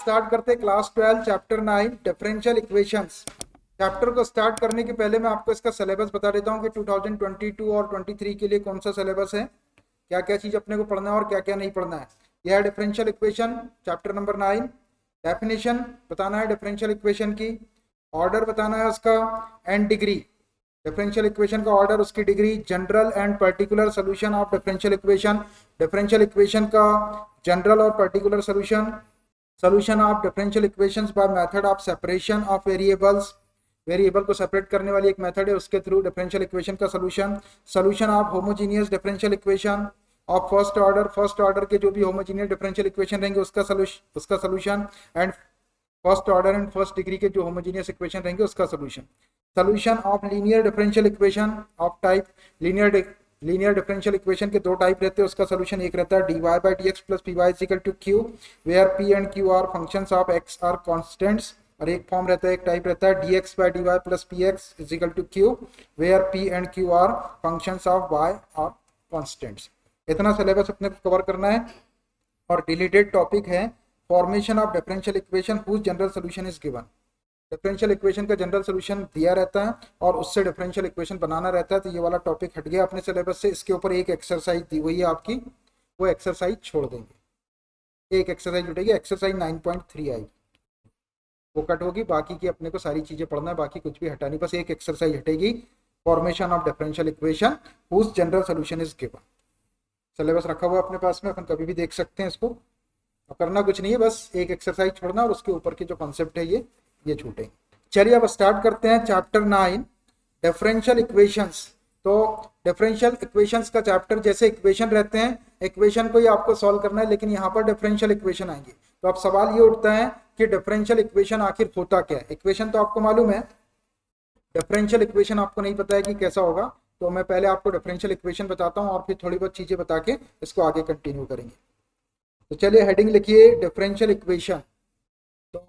Start करते हैं class 12 chapter 9 differential equations. Chapter को स्टार्ट करने के पहले मैं आपको इसका सिलेबस बता देता हूँ कि 2022 और 23 के लिए कौन सा सिलेबस है, क्या क्या चीज अपने को पढ़ना है और क्या क्या नहीं पढ़ना है। यह है differential equation chapter number 9। Definition बताना है डिफरेंशियल इक्वेशन की, ऑर्डर बताना है उसका, एंड डिग्री। डिफरेंशियल इक्वेशन का ऑर्डर, उसकी degree, general and particular solution of differential equation, differential equation का जनरल और particular solution, solution of differential equations by method of separation of variables, variable को separate करने वाली एक मेथड है, उसके थ्रू डिफरेंशियल इक्वेशन का solution, solution of homogeneous differential equation of first order, first order के जो भी होमोजीनियस डिफरेंशियल इक्वेशन रहेंगे उसका solution, and first order and first degree के जो होमोजीनियस इक्वेशन रहेंगे उसका solution, solution of linear differential equation of type linear differential equation के दो टाइप रहते हैं, उसका सोल्यूशन एक रहता है dy by dx plus py is equal to q where p and q are functions of x are constants, और एक फॉर्म रहता है, एक टाइप रहता है dx by dy plus px is equal to q where p and q are functions of y are constants। इतना syllabus अपने को कवर करना है। और डिलीटेड टॉपिक है formation of differential equation whose general solution is given. Differential equation का general solution दिया रहता है और उससे डिफरेंशियल इक्वेशन बनाना रहता है, तो ये वाला टॉपिक हट गया अपने सिलेबस से। इसके ऊपर एक एक्सरसाइज दी हुई है आपकी, वो एक्सरसाइज छोड़ देंगे, एक एक्सरसाइज उठेगी, एक्सरसाइज 9.3 आएगी, वो कट होगी। बाकी की अपने को सारी चीजें पढ़ना है, बाकी कुछ भी हटानी, बस एक एक्सरसाइज हटेगी, formation of differential equation whose general solution is given. Syllabus रखा हुआ अपने पास में, अपन कभी भी देख सकते हैं इसको, और करना कुछ नहीं है, बस एक एक्सरसाइज छोड़ना और उसके ऊपर के जो कॉन्सेप्ट है ये छूटेंगे। चलिए अब स्टार्ट करते हैं चैप्टर 9 डिफरेंशियल इक्वेशंस। तो डिफरेंशियल इक्वेशंस का चैप्टर, जैसे इक्वेशन रहते हैं, इक्वेशन को ही आपको सॉल्व करना है, लेकिन यहाँ पर डिफरेंशियल इक्वेशन आएंगे। तो अब सवाल ये उठता है कि डिफरेंशियल इक्वेशन आखिर होता क्या है। इक्वेशन तो आपको मालूम है, डिफरेंशियल इक्वेशन आपको नहीं पता है कि कैसा होगा, तो मैं पहले आपको डिफरेंशियल इक्वेशन बताता हूँ और फिर थोड़ी बहुत चीजें बता के इसको आगे कंटिन्यू करेंगे। तो चलिए हेडिंग लिखिए डिफरेंशियल इक्वेशन। तो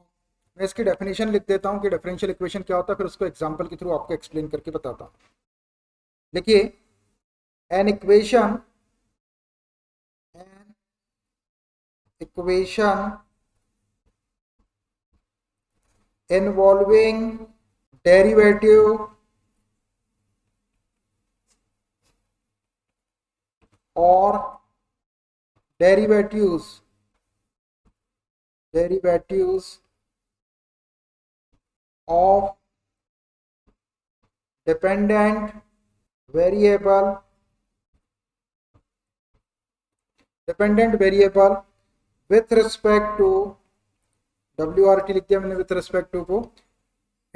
मैं इसकी डेफिनेशन लिख देता हूँ कि डिफरेंशियल इक्वेशन क्या होता है, फिर उसको एग्जांपल के थ्रू आपको एक्सप्लेन करके बताता हूँ। देखिए, एन इक्वेशन इन्वॉल्विंग डेरिवेटिव और derivatives of dependent variable with respect to WRT लिख दिया मैंने, with respect to को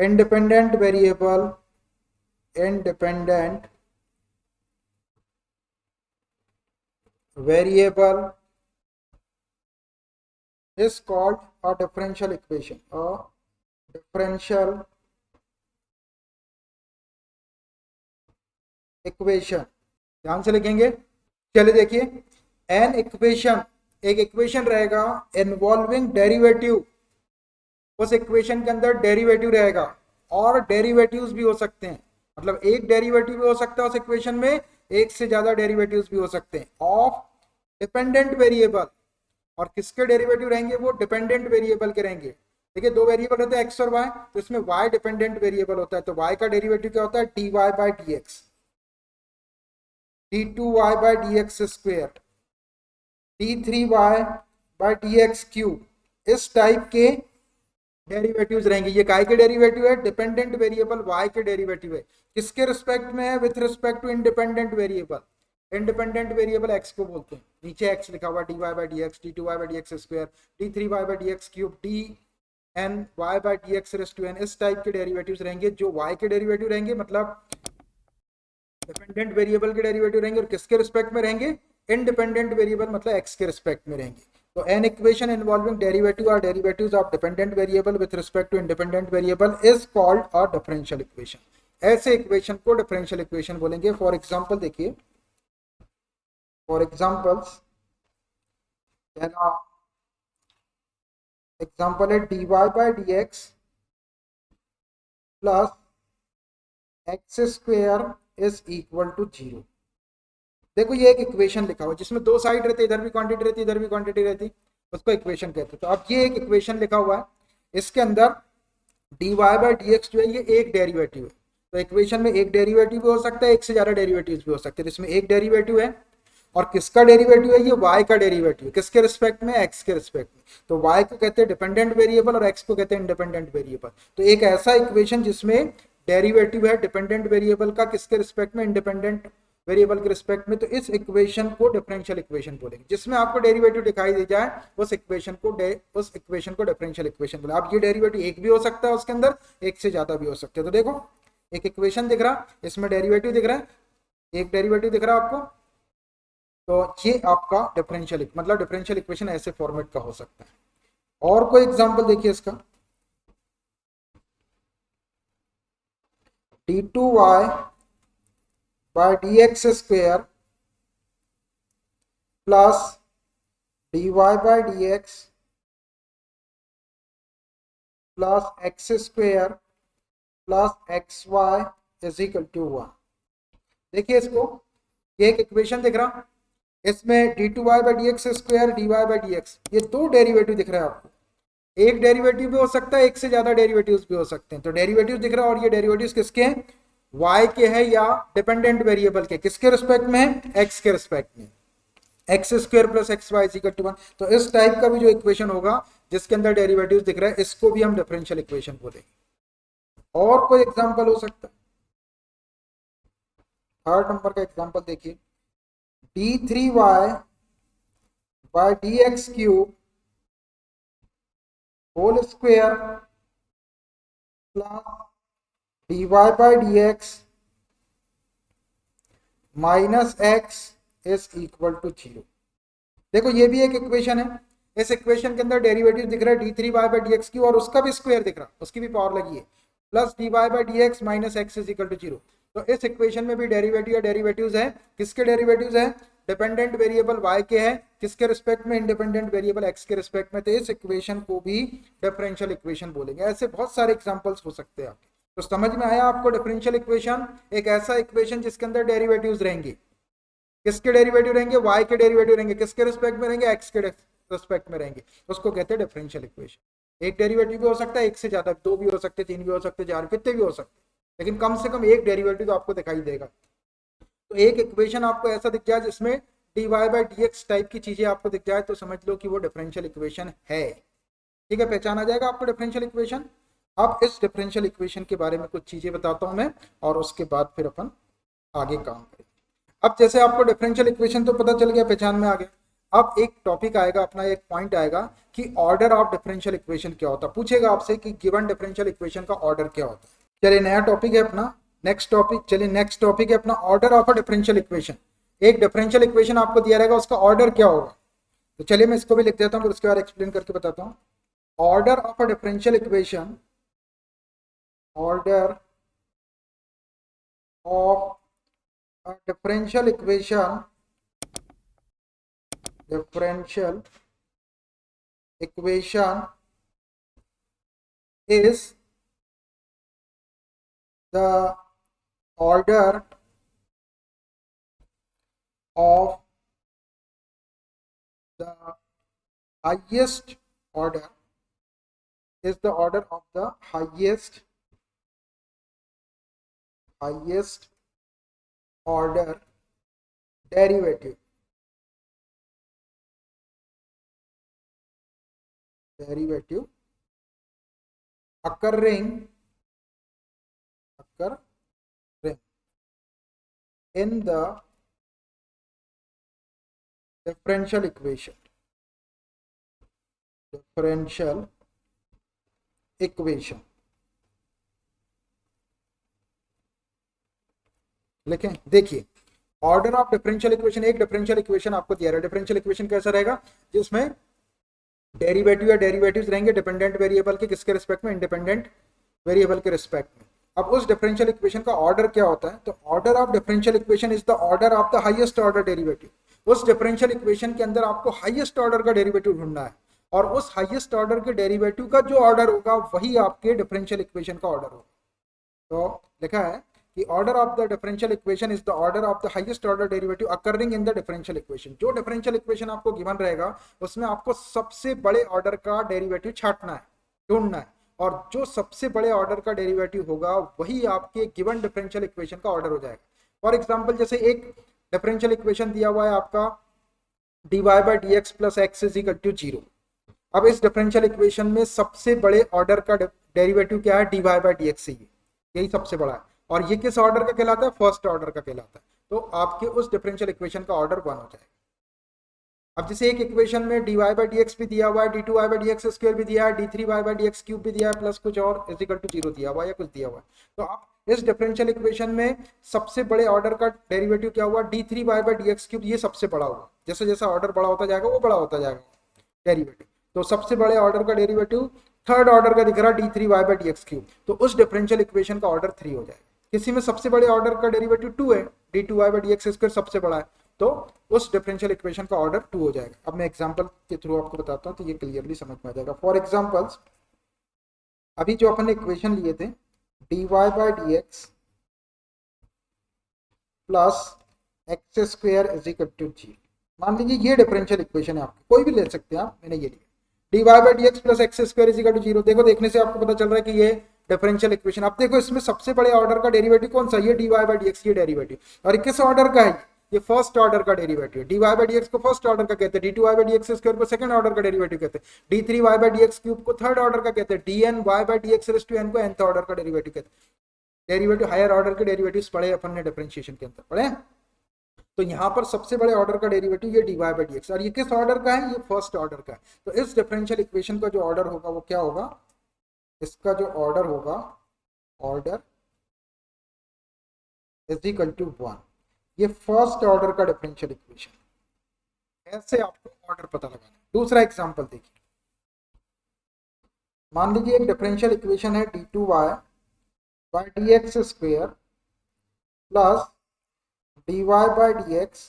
independent variable is called a differential equation, ध्यान से लिखेंगे। चलिए देखिए, एन इक्वेशन, एक इक्वेशन रहेगा इन्वॉल्विंग डेरिवेटिव, उस इक्वेशन के अंदर डेरिवेटिव रहेगा और डेरिवेटिव्स भी हो सकते हैं, मतलब एक डेरिवेटिव भी हो सकता है उस इक्वेशन में, एक से ज्यादा डेरिवेटिव्स भी हो सकते हैं, ऑफ डिपेंडेंट वेरिएबल। और किसके डेरिवेटिव रहेंगे, वो डिपेंडेंट वेरिएबल के रहेंगे। देखिए, दो वेरिएबल होते हैं एक्स और वाई, तो इसमें वाई डिपेंडेंट वेरिएबल होता है, तो वाई का डेरिवेटिव क्या होता है, dy by D x, d2y by D x square, d3y by D x cube, इस टाइप के डेरिवेटिव्स रहेंगे। ये काय के डेरिवेटिव है, डिपेंडेंट वेरिएबल y के डेरिवेटिव है। किसके रिस्पेक्ट में है, with respect to independent variable. Independent variable x को बोलते हैं, नीचे x लिखा हुआ, dy by D x, d2y by D x square, d3y by D x cube, dny by D x raise to n, इस type के derivatives रहेंगे जो y के डेरिवेटिव रहेंगे, मतलब डिपेंडेंट वेरिएबल के डेरिवेटिव रहेंगे, और किसके रिस्पेक्ट में रहेंगे, इंडिपेंडेंट वेरिएबल मतलब x के रिस्पेक्ट में रहेंगे। तो एन इक्वेशन इन्वॉल्विंग डेरिवेटिव और derivatives of dependent variable with respect to independent variable is called a differential equation. ऐसे इक्वेशन को डिफरेंशियल इक्वेशन बोलेंगे। फॉर एग्जांपल देखिए, फॉर एग्जांपल्स, पहला एग्जांपल है dy by D x plus x square is equal to 0। देखो, ये एक equation लिखा हुआ जिसमें दो साइड रहती है, इधर भी क्वांटिटी रहती है, इधर भी क्वांटिटी रहती है। उसको इक्वेशन कहते हैं। तो अब ये एक इक्वेशन लिखा हुआ है, इसके अंदर dy बाई डी एक्स जो है ये एक डेरिवेटिव है। तो इक्वेशन में एक डेरिवेटिव भी हो सकता है, एक से ज्यादा डेरिवेटिव भी हो सकते हैं। इसमें एक डेरिवेटिव है और किसका डेरिवेटिव है, ये y का डेरिवेटिव है। किसके रिस्पेक्ट में, x के रिस्पेक्ट में। तो y को कहते हैं डिपेंडेंट वेरिएबल और x को कहते हैं इंडिपेंडेंट वेरिएबल। तो एक ऐसा इक्वेशन जिसमें डेरिवेटिव है डिपेंडेंट वेरिएबल का, किसके रिस्पेक्ट में, इंडिपेंडेंट वेरिएबल के रिस्पेक्ट में, तो इस इक्वेशन को डिफरेंशियल इक्वेशन बोलेंगे। जिसमें आपको डेरिवेटिव दिखाई दे जाए उस इक्वेशन को डिफरेंशियल इक्वेशन बोले। अब ये डेरिवेटिव एक भी हो सकता है, उसके अंदर एक से ज्यादा भी हो सकते हैं। तो देखो एक इक्वेशन दिख रहा, इसमें डेरिवेटिव दिख रहा है, एक डेरिवेटिव दिख रहा है आपको। तो ये आपका डिफरेंशियल मतलब डिफरेंशियल इक्वेशन ऐसे फॉर्मेट का हो सकता है। और कोई एग्जांपल देखिए इसका, d2y by dx square plus dy by dx plus x square plus xy is equal to 1। देखिए इसको, ये एक इक्वेशन दिख रहा, इसमें d2y by dx square dy by dx, ये दो डेरिवेटिव दिख रहा है आपको। एक डेरिवेटिव भी हो सकता है, एक से ज्यादा डेरिवेटिव्स भी हो सकते हैं। तो डेरिवेटिव दिख रहा है और ये डेरिवेटिव्स किसके हैं, y के हैं या डिपेंडेंट वेरिएबल के, किसके रिस्पेक्ट में है, x के रिस्पेक्ट में। X square plus x y equal to 1। तो इस टाइप का भी जो इक्वेशन होगा जिसके अंदर डेरिवेटिव्स दिख रहा है, इसको भी हम डिफरेंशियल इक्वेशन बोलेंगे। और कोई एग्जांपल हो सकता है, थर्ड नंबर का एग्जांपल देखिए, d3y by dx cube whole square plus dy by dx minus x is equal to 0। देखो ये भी एक इक्वेशन है, इस इक्वेशन के अंदर डेरिवेटिव दिख रहा है d3y बाय dx की, और उसका भी स्क्वायर दिख रहा है, उसकी भी पावर लगी है, plus dy by dx minus x is equal to 0। तो इस इक्वेशन में भी डेरिवेटिव या डेरिवेटिव्स है, किसके डेरिवेटिव्स है, डिपेंडेंट वेरिएबल y के है, किसके रिस्पेक्ट में, इंडिपेंडेंट वेरिएबल x के रिस्पेक्ट में। तो इस इक्वेशन को भी डिफरेंशियल इक्वेशन बोलेंगे। ऐसे बहुत सारे एग्जांपल्स हो सकते हैं आपके। तो समझ में आया आपको, डिफरेंशियल इक्वेशन एक ऐसा इक्वेशन जिसके अंदर डेरिवेटिव्स रहेंगे, किसके डेरिवेटिव रहेंगे, y के डेरिवेटिव रहेंगे, किसके रिस्पेक्ट में रहेंगे, x के रिस्पेक्ट में रहेंगे, उसको कहते हैं डिफरेंशियल इक्वेशन। एक डेरिवेटिव भी हो सकता है, एक से ज्यादा, दो भी हो सकते, तीन भी हो सकते, चार, कितने भी हो सकते, लेकिन कम से कम एक डेरिवेटिव तो आपको दिखाई देगा। तो एक इक्वेशन आपको ऐसा दिख जाए जिसमें dy बाई dx टाइप की चीजें आपको दिख जाए, तो समझ लो कि वो डिफरेंशियल इक्वेशन है। ठीक है, पहचान आ जाएगा आपको डिफरेंशियल इक्वेशन। अब इस डिफरेंशियल इक्वेशन के बारे में कुछ चीजें बताता हूं मैं, और उसके बाद फिर अपन आगे काम करेंगे। अब जैसे आपको डिफरेंशियल इक्वेशन तो पता चल गया, पहचान में आ गया। अब एक टॉपिक आएगा अपना, एक पॉइंट आएगा कि ऑर्डर ऑफ डिफरेंशियल इक्वेशन क्या होता है। पूछेगा आपसे कि गिवन डिफरेंशियल इक्वेशन का ऑर्डर क्या होता है। चलिए नया टॉपिक है अपना, नेक्स्ट टॉपिक है अपना order of a differential equation. एक डिफरेंशियल इक्वेशन आपको दिया रहेगा, उसका ऑर्डर क्या होगा। तो चलिए मैं इसको भी लिख देता हूँ, फिर उसके बाद एक्सप्लेन करके बताता हूँ। Order of a differential equation, order of a differential equation is the order of the highest order, is the order of the highest order derivative occurring in the differential equation। लेकिन देखिए, order of differential equation, एक differential equation आपको दिया है। Differential equation कैसा रहेगा, जिसमें derivative या डेरिवेटिव्स रहेंगे डिपेंडेंट वेरिएबल के, किसके रिस्पेक्ट में, इंडिपेंडेंट वेरिएबल के रिस्पेक्ट में। अब उस डिफरेंशियल इक्वेशन का ऑर्डर क्या होता है, तो order of differential equation is the order of the highest order derivative. उस डिफरेंशियल इक्वेशन के अंदर आपको हाईएस्ट ऑर्डर का डेरिवेटिव ढूंढना है, और उस हाईएस्ट ऑर्डर के डेरिवेटिव का जो ऑर्डर होगा वही आपके डिफरेंशियल इक्वेशन का ऑर्डर होगा। तो लिखा है कि order of the differential equation is the order of the highest order derivative occurring in the differential equation. जो डिफरेंशियल इक्वेशन आपको गिवन रहेगा उसमें आपको सबसे बड़े ऑर्डर का डेरिवेटिव छांटना है, ढूंढना है, और जो सबसे बड़े ऑर्डर का डेरिवेटिव होगा वही आपके गिवन डिफरेंशियल इक्वेशन का ऑर्डर हो जाएगा। फॉर एग्जांपल जैसे एक डिफरेंशियल इक्वेशन दिया हुआ है आपका dy by D x plus x is equal to 0। अब इस डिफरेंशियल इक्वेशन में सबसे बड़े ऑर्डर का डेरिवेटिव क्या है, dy बाई डी एक्स, यही सबसे बड़ा है, और ये किस ऑर्डर का कहलाता है, फर्स्ट ऑर्डर का कहलाता है। तो आपके उस डिफरेंशियल इक्वेशन का ऑर्डर 1 हो जाएगा। अब जैसे एक इक्वेशन में dy बाई डी एक्स भी दिया हुआ है, d2y by D x square भी दिया है, d3y by D x cube भी दिया है, प्लस कुछ और इज इक्वल टू 0 दिया हुआ है या कुछ दिया हुआ है। तो आप इस डिफरेंशियल इक्वेशन में सबसे बड़े ऑर्डर का डेरिवेटिव क्या हुआ, d3y by D x cube, ये सबसे बड़ा हुआ। जैसे जैसा ऑर्डर बड़ा होता जाएगा वो बड़ा होता जाएगा डेरिवेटिव। तो सबसे बड़े ऑर्डर का डेरिवेटिव थर्ड ऑर्डर का दिख रहा है d3y by D x cube, तो उस डिफरेंशियल इक्वेशन का ऑर्डर 3 हो जाएगा। किसी में सबसे बड़े ऑर्डर का डेरिवेटिव 2 है, d2y by D x square सबसे बड़ा है, तो उस डिफरेंशियल इक्वेशन का ऑर्डर 2 हो जाएगा। अब मैं एग्जांपल के थ्रू आपको बताता हूं तो ये क्लियरली समझ में आ जाएगा। फॉर एग्जांपल्स अभी जो अपन ने इक्वेशन लिए थे dy by D x plus x square is equal to 0, मान लीजिए ये डिफरेंशियल इक्वेशन है आपकी, कोई भी ले सकते हैं आप, मैंने ये लिया dy by D x plus x square is equal to 0। देखो देखने से आपको पता चल रहा है कि ये डिफरेंशियल इक्वेशन। आप देखो इसमें सबसे बड़े ऑर्डर का डेरिवेटिव कौन सा, ये dy बाई डी एक्स, ये डेरिवेटिव, और किस ऑर्डर का है, ये फर्स्ट ऑर्डर का derivative. dy by D x को फर्स्ट ऑर्डर का कहते हैं, d2y by D x square को सेकंड ऑर्डर का डेरिवेटिव कहते हैं, d3y by D x cube को थर्ड ऑर्डर का कहते हैं, dny by D x raise to n को nth ऑर्डर का डेरिवेटिव कहते हैं। डेरिवेटिव हायर ऑर्डर के डेरिवेटिव्स पढ़े अपन ने डिफरेंशिएशन के अंदर पढ़े। तो यहाँ पर सबसे बड़े ऑर्डर का डेरिवेटिव ये dy बाई डी एक्स, और ये किस ऑर्डर का है, ये फर्स्ट ऑर्डर का है। तो इस डिफरेंशियल इक्वेशन का जो ऑर्डर होगा वो क्या होगा, इसका जो ऑर्डर होगा, ऑर्डर इज इक्वल टू 1। ये फर्स्ट ऑर्डर का डिफरेंशियल इक्वेशन। ऐसे आपको ऑर्डर पता लगाना है। दूसरा एग्जांपल देखिए, मान लीजिए एक डिफरेंशियल इक्वेशन है d2y by D x square plus dy by D x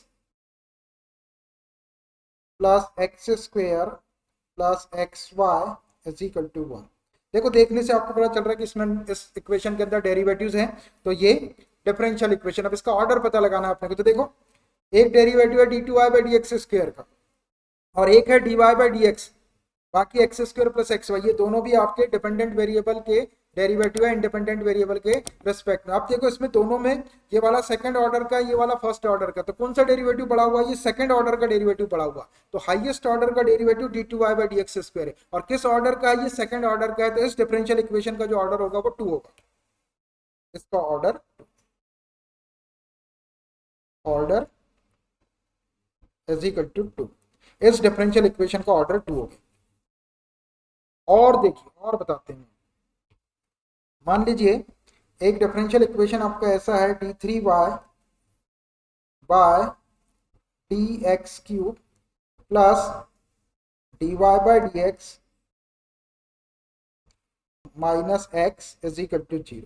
plus x square plus x y is equal to 1। देखो देखने से आपको पता चल रहा है कि इसमें इस इक्वेशन के अंदर डेरिवेटिव्स हैं, तो ये डिफरेंशियल इक्वेशन। अब इसका ऑर्डर पता लगाना है अपने को। तो देखो एक डेरिवेटिव है d2y by D x square का, और एक है dy बाई डी एक्स, बाकी x square plus x y, ये दोनों भी आपके डिपेंडेंट वेरिएबल के डेरिवेटिव है इंडिपेंडेंट वेरिएबल के रिस्पेक्ट में। आप देखो इसमें दोनों में ये वाला सेकंड ऑर्डर का, ये वाला फर्स्ट ऑर्डर का, तो कौन सा डेरिवेटिव बड़ा हुआ, ये सेकंड ऑर्डर का डेरिवेटिव बड़ा हुआ। तो हाईएस्ट ऑर्डर का derivative d2y by D x square है, और किस ऑर्डर का है, ये सेकंड ऑर्डर का है। तो इस डिफरेंशियल इक्वेशन का जो ऑर्डर होगा वो 2 होगा। इसका ऑर्डर इज इक्वल टू 2। इस डिफरेंशियल इक्वेशन का ऑर्डर 2 हो गया। और देखिए और बताते हैं, मान लीजिए एक डिफरेंशियल इक्वेशन आपका ऐसा है d3y by d x cube plus dy by D x minus x is equal to 0।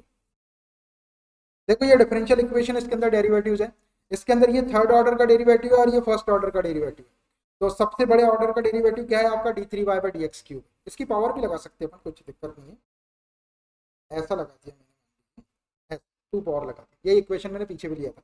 देखो ये डिफरेंशियल इक्वेशन, इसके अंदर डेरिवेटिव्स है, इसके अंदर ये थर्ड ऑर्डर का डेरिवेटिव है और ये फर्स्ट ऑर्डर का डेरिवेटिव है। तो सबसे बड़े ऑर्डर का डेरिवेटिव क्या है आपका, d3y by D x cube. इसकी पावर भी लगा सकते हैं अपन, कुछ दिक्कत नहीं है, ऐसा लगा दिया मैंने, 2 पावर लगा दिया। ये इक्वेशन मैंने पीछे भी लिया था,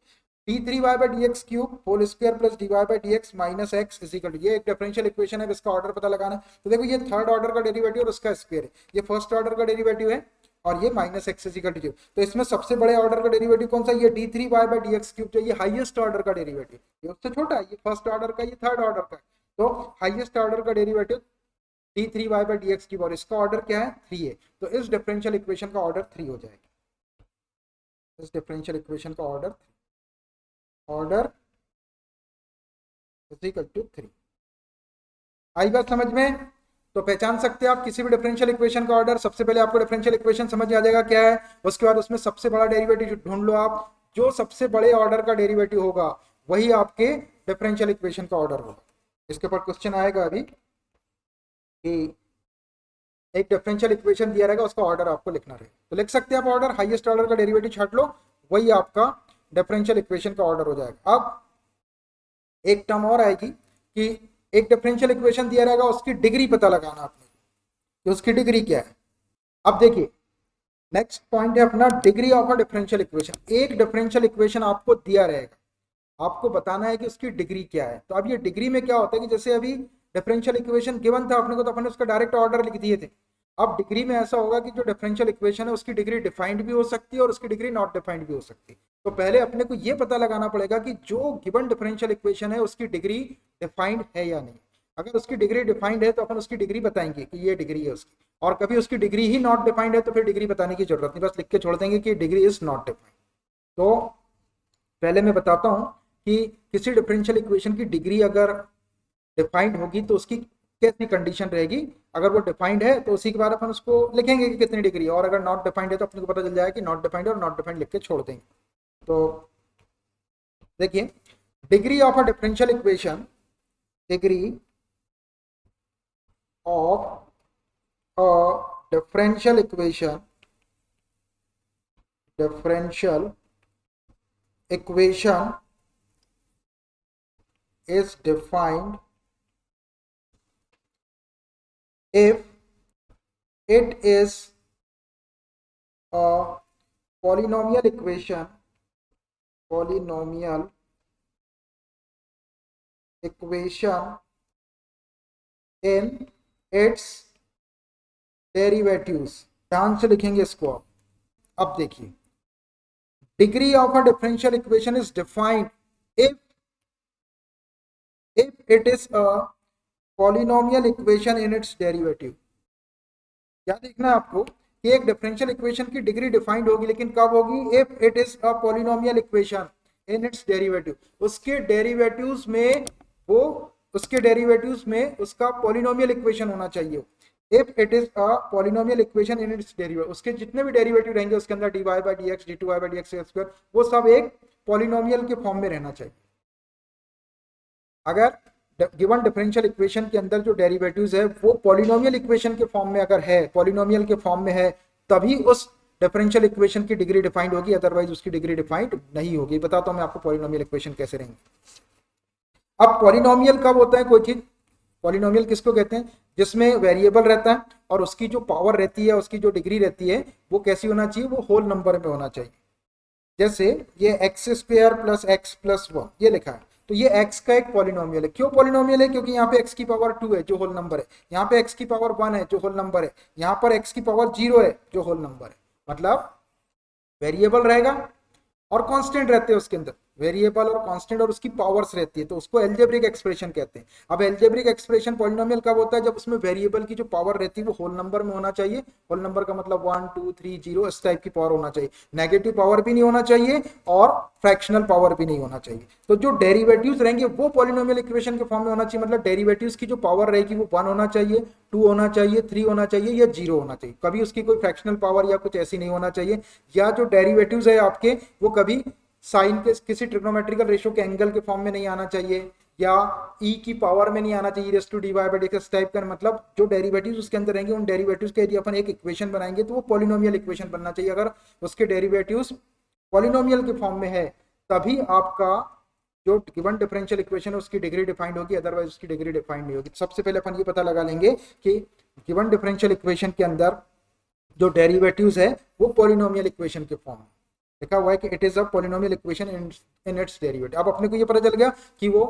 d3y by D x cube whole square plus dy by D x minus x is equal to, ये एक डिफरेंशियल इक्वेशन है, इसका ऑर्डर पता लगाना है। तो देखो ये थर्ड ऑर्डर का डेरिवेटिव और उसका स्क्वायर है, ये फर्स्ट ऑर्डर का डेरिवेटिव है और ये minus x is equal to 0। तो इसमें सबसे बड़े ऑर्डर का डेरिवेटिव कौन सा, ये d3y by D x cube, जो ये हाईएस्ट ऑर्डर का डेरिवेटिव, ये उससे छोटा है, ये फर्स्ट ऑर्डर का, ये थर्ड ऑर्डर का। तो हाईएस्ट ऑर्डर का derivative d3y by D x cube, और इसका ऑर्डर क्या है, 3 है। तो इस डिफरेंशियल इक्वेशन का ऑर्डर 3 हो जाएगा। इस डिफरेंशियल इक्वेशन का ऑर्डर इज इक्वल टू 3। आई बात समझ में? तो पहचान सकते हैं आप किसी भी डिफरेंशियल इक्वेशन का ऑर्डर। सबसे पहले आपको डिफरेंशियल इक्वेशन समझ आ जाएगा क्या है, उसके बाद उसमें सबसे बड़ा डेरिवेटिव ढूंढ लो आप। जो सबसे बड़े ऑर्डर का डेरिवेटिव होगा वही आपके डिफरेंशियल इक्वेशन का ऑर्डर होगा। इसके ऊपर क्वेश्चन आएगा अभी कि एक डिफरेंशियल इक्वेशन दिया रहेगा, उसका ऑर्डर आपको लिखना रहेगा। तो लिख सकते हैं आप ऑर्डर, हाईएस्ट ऑर्डर का डेरिवेटिव छाट लो, वही आपका डिफरेंशियल इक्वेशन का ऑर्डर हो जाएगा। अब एक टर्म और आएगी कि एक डिफरेंशियल इक्वेशन दिया रहेगा, उसकी डिग्री पता लगाना आपने कि उसकी डिग्री क्या है। अब देखिए नेक्स्ट पॉइंट है अपना degree of a differential equation. एक डिफरेंशियल इक्वेशन आपको दिया रहेगा, आपको बताना है कि उसकी डिग्री क्या है। तो अब ये डिग्री में क्या होता है कि जैसे अभी डिफरेंशियल इक्वेशन गिवन था अपने को, तो अपने उसका डायरेक्ट ऑर्डर लिख दिए थे। अब डिग्री में ऐसा होगा कि जो डिफरेंशियल इक्वेशन है उसकी डिग्री डिफाइंड भी हो सकती है और उसकी डिग्री नॉट डिफाइंड भी हो सकती है। तो पहले अपने को ये पता लगाना पड़ेगा कि जो गिवन डिफरेंशियल इक्वेशन है उसकी डिग्री डिफाइंड है या नहीं। अगर उसकी डिग्री डिफाइंड है तो अपन उसकी डिग्री बताएंगे कि ये डिग्री है उसकी, और कभी उसकी डिग्री ही नॉट डिफाइंड है तो फिर डिग्री बताने की जरूरत नहीं, बस लिख के छोड़ देंगे कि डिग्री इज नॉट डिफाइंड। तो पहले मैं बताता हूं कि किसी डिफरेंशियल इक्वेशन की डिग्री अगर डिफाइंड होगी तो उसकी कैसी कंडीशन रहेगी। अगर वो डिफाइंड है तो उसी के बाद अपन उसको लिखेंगे कि कितनी डिग्री है, और अगर नॉट डिफाइंड है तो अपने को पता चल जाएगा कि नॉट डिफाइंड और नॉट डिफाइंड लिख के छोड़ देंगे। तो देखिए, degree of a differential equation, degree of a differential equation, differential equation is defined if it is a polynomial equation, polynomial equation in its derivatives। ध्यान से लिखेंगे इसको। अब देखिए, degree of a differential equation is defined if it is a polynomial equation in its derivative। क्या देखना है आपको कि एक डिफरेंशियल इक्वेशन की डिग्री डिफाइंड होगी, लेकिन कब होगी? If it is a polynomial equation in its derivative. उसके डेरिवेटिव्स में वो उसके डेरिवेटिव्स में उसका पॉलिनोमियल इक्वेशन होना चाहिए। If it is a polynomial equation in its derivative, उसके जितने भी डेरिवेटिव रहेंगे उसके अंदर dy by dx, d2y by dx square, वो सब एक पॉलिनोमियल के फॉर्म में रहना चाहिए। अगर गिवन डिफरेंशियल इक्वेशन के अंदर जो डेरिवेटिव्स है वो पॉलिनोमियल इक्वेशन के फॉर्म में अगर है, पॉलिनोमियल के फॉर्म में है, तभी उस डिफरेंशियल इक्वेशन की डिग्री डिफाइंड होगी, अदरवाइज उसकी डिग्री डिफाइंड नहीं होगी। बताता हूं मैं आपको पॉलिनोमियल इक्वेशन कैसे रहेंगे। अब पॉलिनोमियल कब होता है कोई चीज? पॉलिनोमियल किसको कहते हैं? जिसमें वेरिएबल रहता है और उसकी जो पावर रहती है, उसकी जो डिग्री रहती है, वो कैसी होना चाहिए? वो होल नंबर में होना चाहिए। जैसे ये x square plus x plus one ये लिखा है, तो ये x का एक पॉलिनोमियल है। क्यों पॉलिनोमियल है? क्योंकि यहाँ पे x की पावर 2 है जो होल नंबर है, यहाँ पे x की पावर 1 है जो होल नंबर है, यहाँ पर x की पावर 0 है जो होल नंबर है। मतलब वेरिएबल रहेगा और कांस्टेंट रहते हैं उसके अंदर, वेरिएबल और कांस्टेंट, और उसकी पावर्स रहती है, तो उसको एल्जेब्रिक एक्सप्रेशन कहते हैं। अब एल्जेब्रिक एक्सप्रेशन पॉलिनोमियल कब होता है? जब उसमें वेरिएबल की जो पावर रहती है वो होल नंबर में होना चाहिए। होल नंबर का मतलब 1 2 3 0 इस टाइप की पावर होना चाहिए, नेगेटिव पावर भी नहीं होना चाहिए और फ्रैक्शनल पावर भी नहीं होना चाहिए। तो जो डेरिवेटिव्स रहेंगे वो पॉलिनोमियल इक्वेशन के फॉर्म में होना चाहिए। मतलब डेरिवेटिव्स की जो पावर रहेगी वो 1 होना चाहिए, 2 होना चाहिए, 3 होना चाहिए या 0 होना चाहिए। कभी उसकी कोई फ्रैक्शनल पावर या कुछ ऐसी नहीं होना चाहिए। या जो डेरिवेटिव्स है आपके वो कभी साइन के किसी ट्रिग्नोमेट्रिकल रेशियो के एंगल के फॉर्म में नहीं आना चाहिए, या ई की पावर में नहीं आना चाहिए raise to d y by D x type का। मतलब जो डेरिवेटिव्स उसके अंदर रहेंगे उन डेरिवेटिव्स के यदि अपन एक इक्वेशन बनाएंगे तो वो पॉलिनोमियल इक्वेशन बनना चाहिए। अगर उसके डेरिवेटिव्स पॉलिनोमियल के फॉर्म में है तभी आपका जो गिवन डिफरेंशियल इक्वेशन है उसकी डिग्री डिफाइंड होगी, अदरवाइज उसकी डिग्री डिफाइंड नहीं होगी। सबसे पहले अपन ये पता लगा लेंगे कि गिवन डिफरेंशियल इक्वेशन के अंदर जो डेरिवेटिव्स है वो पॉलिनोमियल इक्वेशन के फॉर्म में लिखा हुआ है कि it is a polynomial equation in its derivative. अब अपने को ये पता चल गया कि वो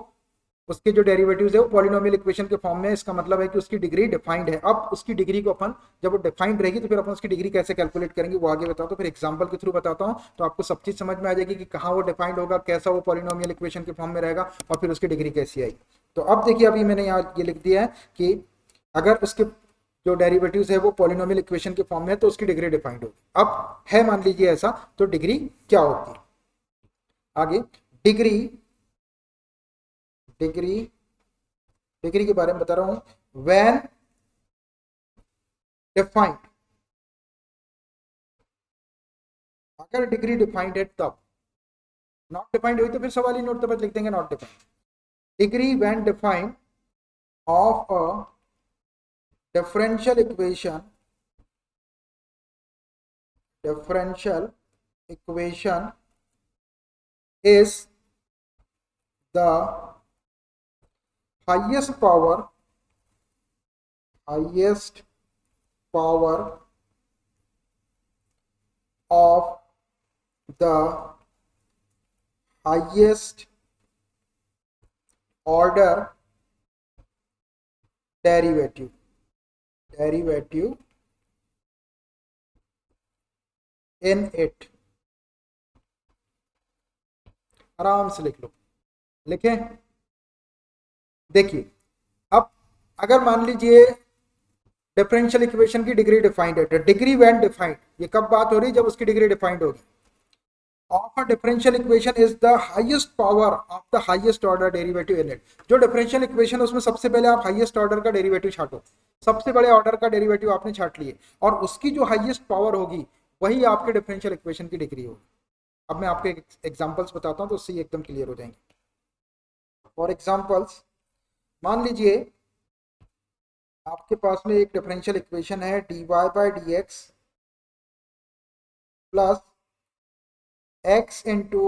उसके जो डेरिवेटिव्स है वो पॉलिनोमियल इक्वेशन के फॉर्म में है। इसका मतलब है कि उसकी डिग्री डिफाइंड है। अब उसकी डिग्री को अपन जब वो डिफाइंड रहेगी तो फिर अपन उसकी डिग्री कैसे कैलकुलेट करेंगे वो आगे बताओ। तो फिर एग्जांपल के थ्रू बताता हूं तो आपको सब चीज समझ में आ जाएगी कि कहाँ वो डिफाइंड होगा, कैसा वो पॉलिनोमियल इक्वेशन के फॉर्म में रहेगा और फिर उसकी डिग्री कैसी आएगी। तो अब देखिए, अभी मैंने यहाँ ये लिख दिया है कि अगर उसके जो डेरिवेटिव्स है वो पॉलिनोमियल इक्वेशन के फॉर्म में है तो उसकी डिग्री डिफाइंड होगी। अब है मान लीजिए ऐसा, तो डिग्री क्या होती है? आगे डिग्री डिग्री डिग्री के बारे में बता रहा हूं। व्हेन डिफाइंड, अगर डिग्री डिफाइंड है तब। नॉट डिफाइंड हुई तो फिर सवाल ही नोट, तो बस लिख देंगे not defined. Degree when defined of a differential equation, differential equation is the highest power of the highest order derivative in it. आराम से लिख लो, लिखें। देखिए अब अगर मान लीजिए डिफरेंशियल इक्वेशन की डिग्री डिफाइंड है, डिग्री व्हेन डिफाइंड, ये कब बात हो रही है, जब उसकी डिग्री डिफाइंड होगी। Of a differential equation is the highest power of the highest order derivative in it. जो डिफरेंशियल इक्वेशन उसमें सबसे पहले आप हाईएस्ट ऑर्डर का डेरिवेटिव छाटो, सबसे बड़े ऑर्डर का डेरिवेटिव आपने छाट लिए, और उसकी जो हाईएस्ट पावर होगी वही आपके डिफरेंशियल इक्वेशन की डिग्री होगी। अब मैं आपको एग्जांपल्स बताता हूं तो उससे एकदम क्लियर हो जाएंगे। फॉर एग्जांपल्स, मान लीजिए आपके पास में एक डिफरेंशियल इक्वेशन है dy by D x plus x into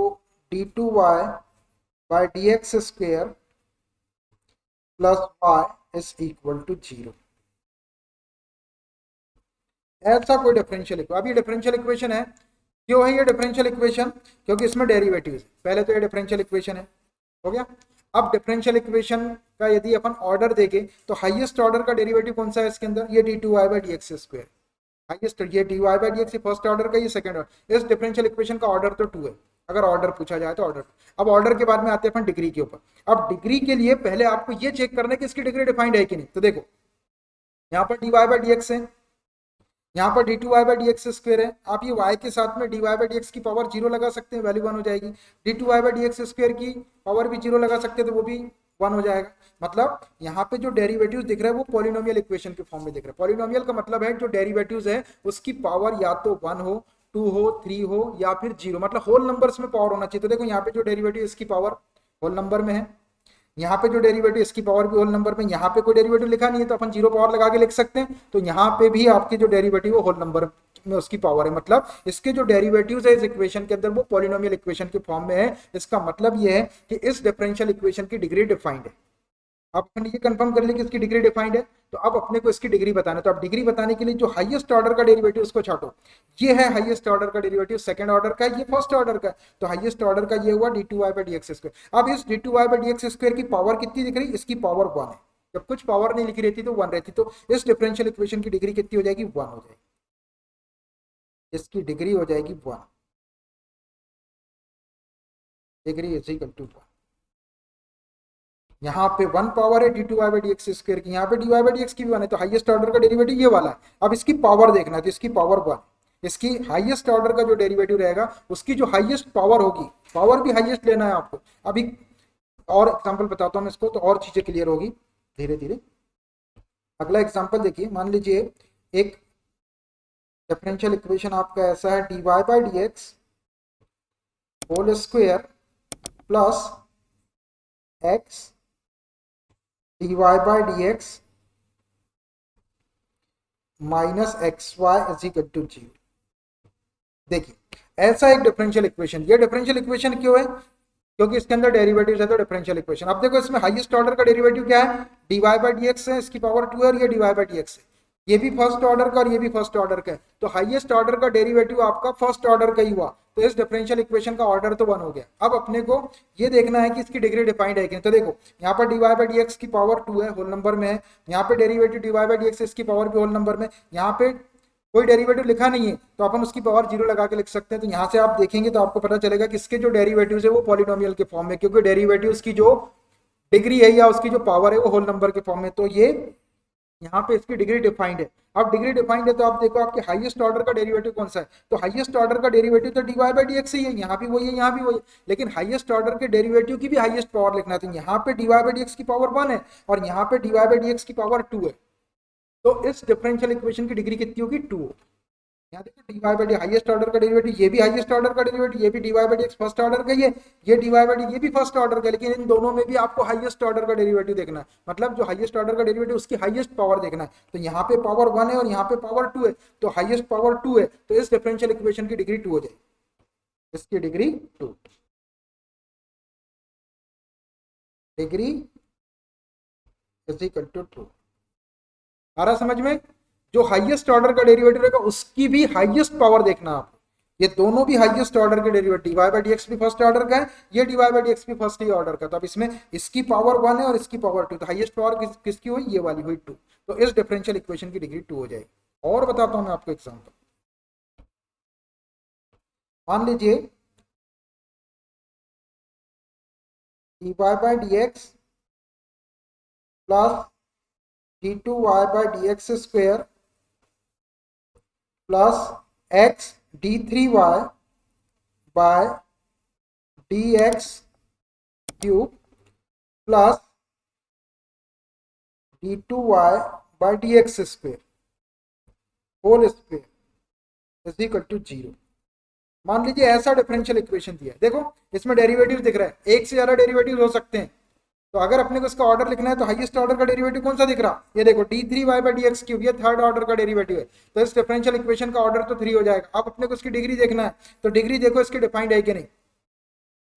d two y by D x square plus y is equal to 0। ऐसा कोई डिफरेंशियल इक्वेशन, अब ये डिफरेंशियल इक्वेशन है। क्यों है ये डिफरेंशियल इक्वेशन? क्योंकि इसमें डेरिवेटिव है। पहले तो ये डिफरेंशियल इक्वेशन है, हो गया। अब डिफरेंशियल इक्वेशन का यदि अपन ऑर्डर देखें तो हाईएस्ट ऑर्डर का डेरिवेटिव कौन सा है इसके अंदर? ये d two y by D x square. Highest ये d y by D x first order का, ये सेकंड ऑर्डर। इस डिफरेंशियल इक्वेशन का ऑर्डर तो 2 है, अगर ऑर्डर पूछा जाए तो ऑर्डर। अब ऑर्डर के बाद में आते हैं अपन डिग्री के ऊपर। अब डिग्री के लिए पहले आपको ये चेक करना है कि इसकी डिग्री डिफाइंड है कि नहीं। तो देखो यहाँ पर d y by D x है, यहाँ पर d two y by D x square है। आप ये y के साथ में d y by D x की पावर 0 लगा सकते हैं, वैल्यू 1 हो जाएगी। D two y by D x square की पावर भी 0 लगा सकते हैं, तो वो भी 1 हो जाएगा। मतलब यहाँ पे जो डेरिवेटिव दिख रहा है वो पॉलिनोमियल इक्वेशन के फॉर्म में दिख रहा है। पॉलिनोमियल का मतलब है जो डेरिवेटिव्स है उसकी पावर या तो 1 हो, 2 हो, 3 हो या फिर 0, मतलब होल नंबर्स में पावर होना चाहिए। तो देखो यहाँ पे जो डेरिवेटिव इसकी पावर होल नंबर में है, यहाँ पे जो डेरिवेटिव इसकी पावर भी होल नंबर में, यहाँ पे कोई डेरिवेटिव लिखा नहीं है तो अपन 0 पावर लगा के लिख सकते हैं। तो यहाँ पे भी आपकी जो डेरिवेटिव है होल नंबर में उसकी पावर है, मतलब इसके जो डेरिवेटिव्स है इस इक्वेशन के अंदर वो पॉलिनोमियल इक्वेशन के फॉर्म में है। इसका मतलब ये है कि इस डिफरेंशियल इक्वेशन की डिग्री डिफाइंड है। अब अपन ये कंफर्म कर ले कि इसकी डिग्री डिफाइंड है, तो अब अपने को इसकी डिग्री बताना है। तो अब डिग्री बताने के लिए जो हाईएस्ट ऑर्डर का डेरिवेटिव उसको छाटो। ये है हाईएस्ट ऑर्डर का डेरिवेटिव, सेकंड ऑर्डर का, ये फर्स्ट ऑर्डर का। तो हाईएस्ट ऑर्डर का ये हुआ d two y by D x square. अब इस d two y by D x square की पावर कितनी दिख रही? इसकी पावर 1 है। जब कुछ पावर नहीं लिखी रहती तो 1 रहती, तो इस डिफरेंशियल इक्वेशन की डिग्री कितनी हो जाएगी? 1 हो जाएगी। इसकी डिग्री हो जाएगी 1, डिग्री इज इक्वल टू 1। यहाँ पे 1 पावर है d two y by D x square की, यहाँ पे d y by D x की भी 1 है, तो हाईएस्ट ऑर्डर का डेरिवेटिव ये वाला है। अब इसकी पावर देखना है, तो इसकी पावर 1, इसकी हाईएस्ट ऑर्डर का जो डेरिवेटिव रहेगा उसकी जो हाईएस्ट पावर होगी, पावर भी हाईएस्ट लेना है आपको। अभी और एग्जांपल बताता हूँ इसको, तो और चीजें क्लियर होगी धीरे धीरे। अगला एग्जांपल देखिए, मान लीजिए एक डिफरेंशियल इक्वेशन आपका ऐसा है d y by D x whole square plus x d y by D x minus x y is equal to 0। देखिए ऐसा एक डिफरेंशियल इक्वेशन, ये डिफरेंशियल इक्वेशन क्यों है? क्योंकि इसके अंदर डेरिवेटिव है, तो डिफरेंशियल इक्वेशन। अब देखो इसमें हाईएस्ट ऑर्डर का डेरिवेटिव क्या है? D y by D x है, इसकी पावर 2 है, और ये d y by D x है। ये भी फर्स्ट ऑर्डर का और ये भी फर्स्ट ऑर्डर का है, तो हाईएस्ट ऑर्डर का डेरिवेटिव आपका फर्स्ट ऑर्डर का ही हुआ, तो इस डिफरेंशियल इक्वेशन का ऑर्डर तो 1 हो गया। अब अपने को ये देखना है कि इसकी डिग्री डिफाइंड है कि नहीं। तो देखो यहाँ पर d y by D x की पावर 2 है, होल नंबर में है। यहाँ पे derivative d y by D x इसकी पावर भी होल नंबर में, यहाँ पे कोई डेरिवेटिव लिखा नहीं है तो अपन उसकी पावर 0 लगा के लिख सकते हैं। तो यहाँ से आप देखेंगे तो आपको पता चलेगा कि इसके जो डेरिवेटिव्स है वो पॉलिनोमियल के फॉर्म में, क्योंकि डेरिवेटिव्स की जो डिग्री है या उसकी जो पावर है वो होल नंबर के फॉर्म में। तो ये यहाँ पे इसकी डिग्री डिफाइंड है। अब डिग्री डिफाइंड है तो आप देखो आपके हाईएस्ट ऑर्डर का डेरिवेटिव कौन सा है? तो हाईएस्ट ऑर्डर का डेरिवेटिव तो d y by D x ही है, यहाँ भी वही है, यहाँ भी वही है। लेकिन हाईएस्ट ऑर्डर के डेरिवेटिव की भी हाईएस्ट पावर लिखना है, तो यहाँ पे d y by D x की पावर 1 है और यहाँ पे d y by D x की पावर 2 है। तो इस डिफरेंशियल इक्वेशन की डिग्री कितनी होगी? 2 होगी। यहाँ देखो d y by d highest order का डेरिवेटिव, ये भी हाईएस्ट ऑर्डर का डेरिवेटिव, ये भी d y by D x first order का, ये डी वाई बाई डी ये भी फर्स्ट ऑर्डर का, लेकिन इन दोनों में भी आपको हाईएस्ट ऑर्डर का डेरिवेटिव देखना है। मतलब जो हाईएस्ट ऑर्डर का डेरिवेटिव उसकी हाईएस्ट पावर देखना है। तो यहाँ पे पावर 1 है और यहाँ पे पावर 2 है, तो हाईएस्ट पावर 2 है, तो इस डिफरेंशियल इक्वेशन की डिग्री 2 हो जाएगी। इसकी degree 2, degree is equal to 2। आ रहा समझ में? जो हाईएस्ट ऑर्डर का डेरिवेटिव रहेगा उसकी भी हाईएस्ट पावर देखना आपको। ये दोनों भी हाईएस्ट ऑर्डर के derivative, dy by D x भी फर्स्ट ऑर्डर का है, ये dy बाई डी एक्स भी फर्स्ट ही ऑर्डर का। तो अब इसमें इसकी पावर 1 है और इसकी पावर 2, तो हाईएस्ट पावर किसकी हुई, ये वाली हुई 2, तो इस डिफरेंशियल इक्वेशन की डिग्री 2 हो जाएगी। और बताता हूं मैं आपको एग्जांपल, मान लीजिए dy बाई डी एक्स प्लस d2y by D x square प्लस x d3y by d x cube plus d2y by d x square whole square is equal to 0। मान लीजिए ऐसा डिफरेंशियल इक्वेशन दिया है, देखो इसमें डेरिवेटिव दिख रहा है, एक से ज्यादा डेरिवेटिव हो सकते हैं। तो अगर अपने को इसका ऑर्डर लिखना है तो हाईएस्ट ऑर्डर का डेरिवेटिव कौन सा दिख रहा, ये देखो d3y by D x cube, ये थर्ड ऑर्डर का डेरिवेटिव है, तो इस डिफरेंशियल इक्वेशन का ऑर्डर तो 3 हो जाएगा। अब अपने को इसकी डिग्री देखना है, तो डिग्री देखो इसकी डिफाइंड है कि नहीं,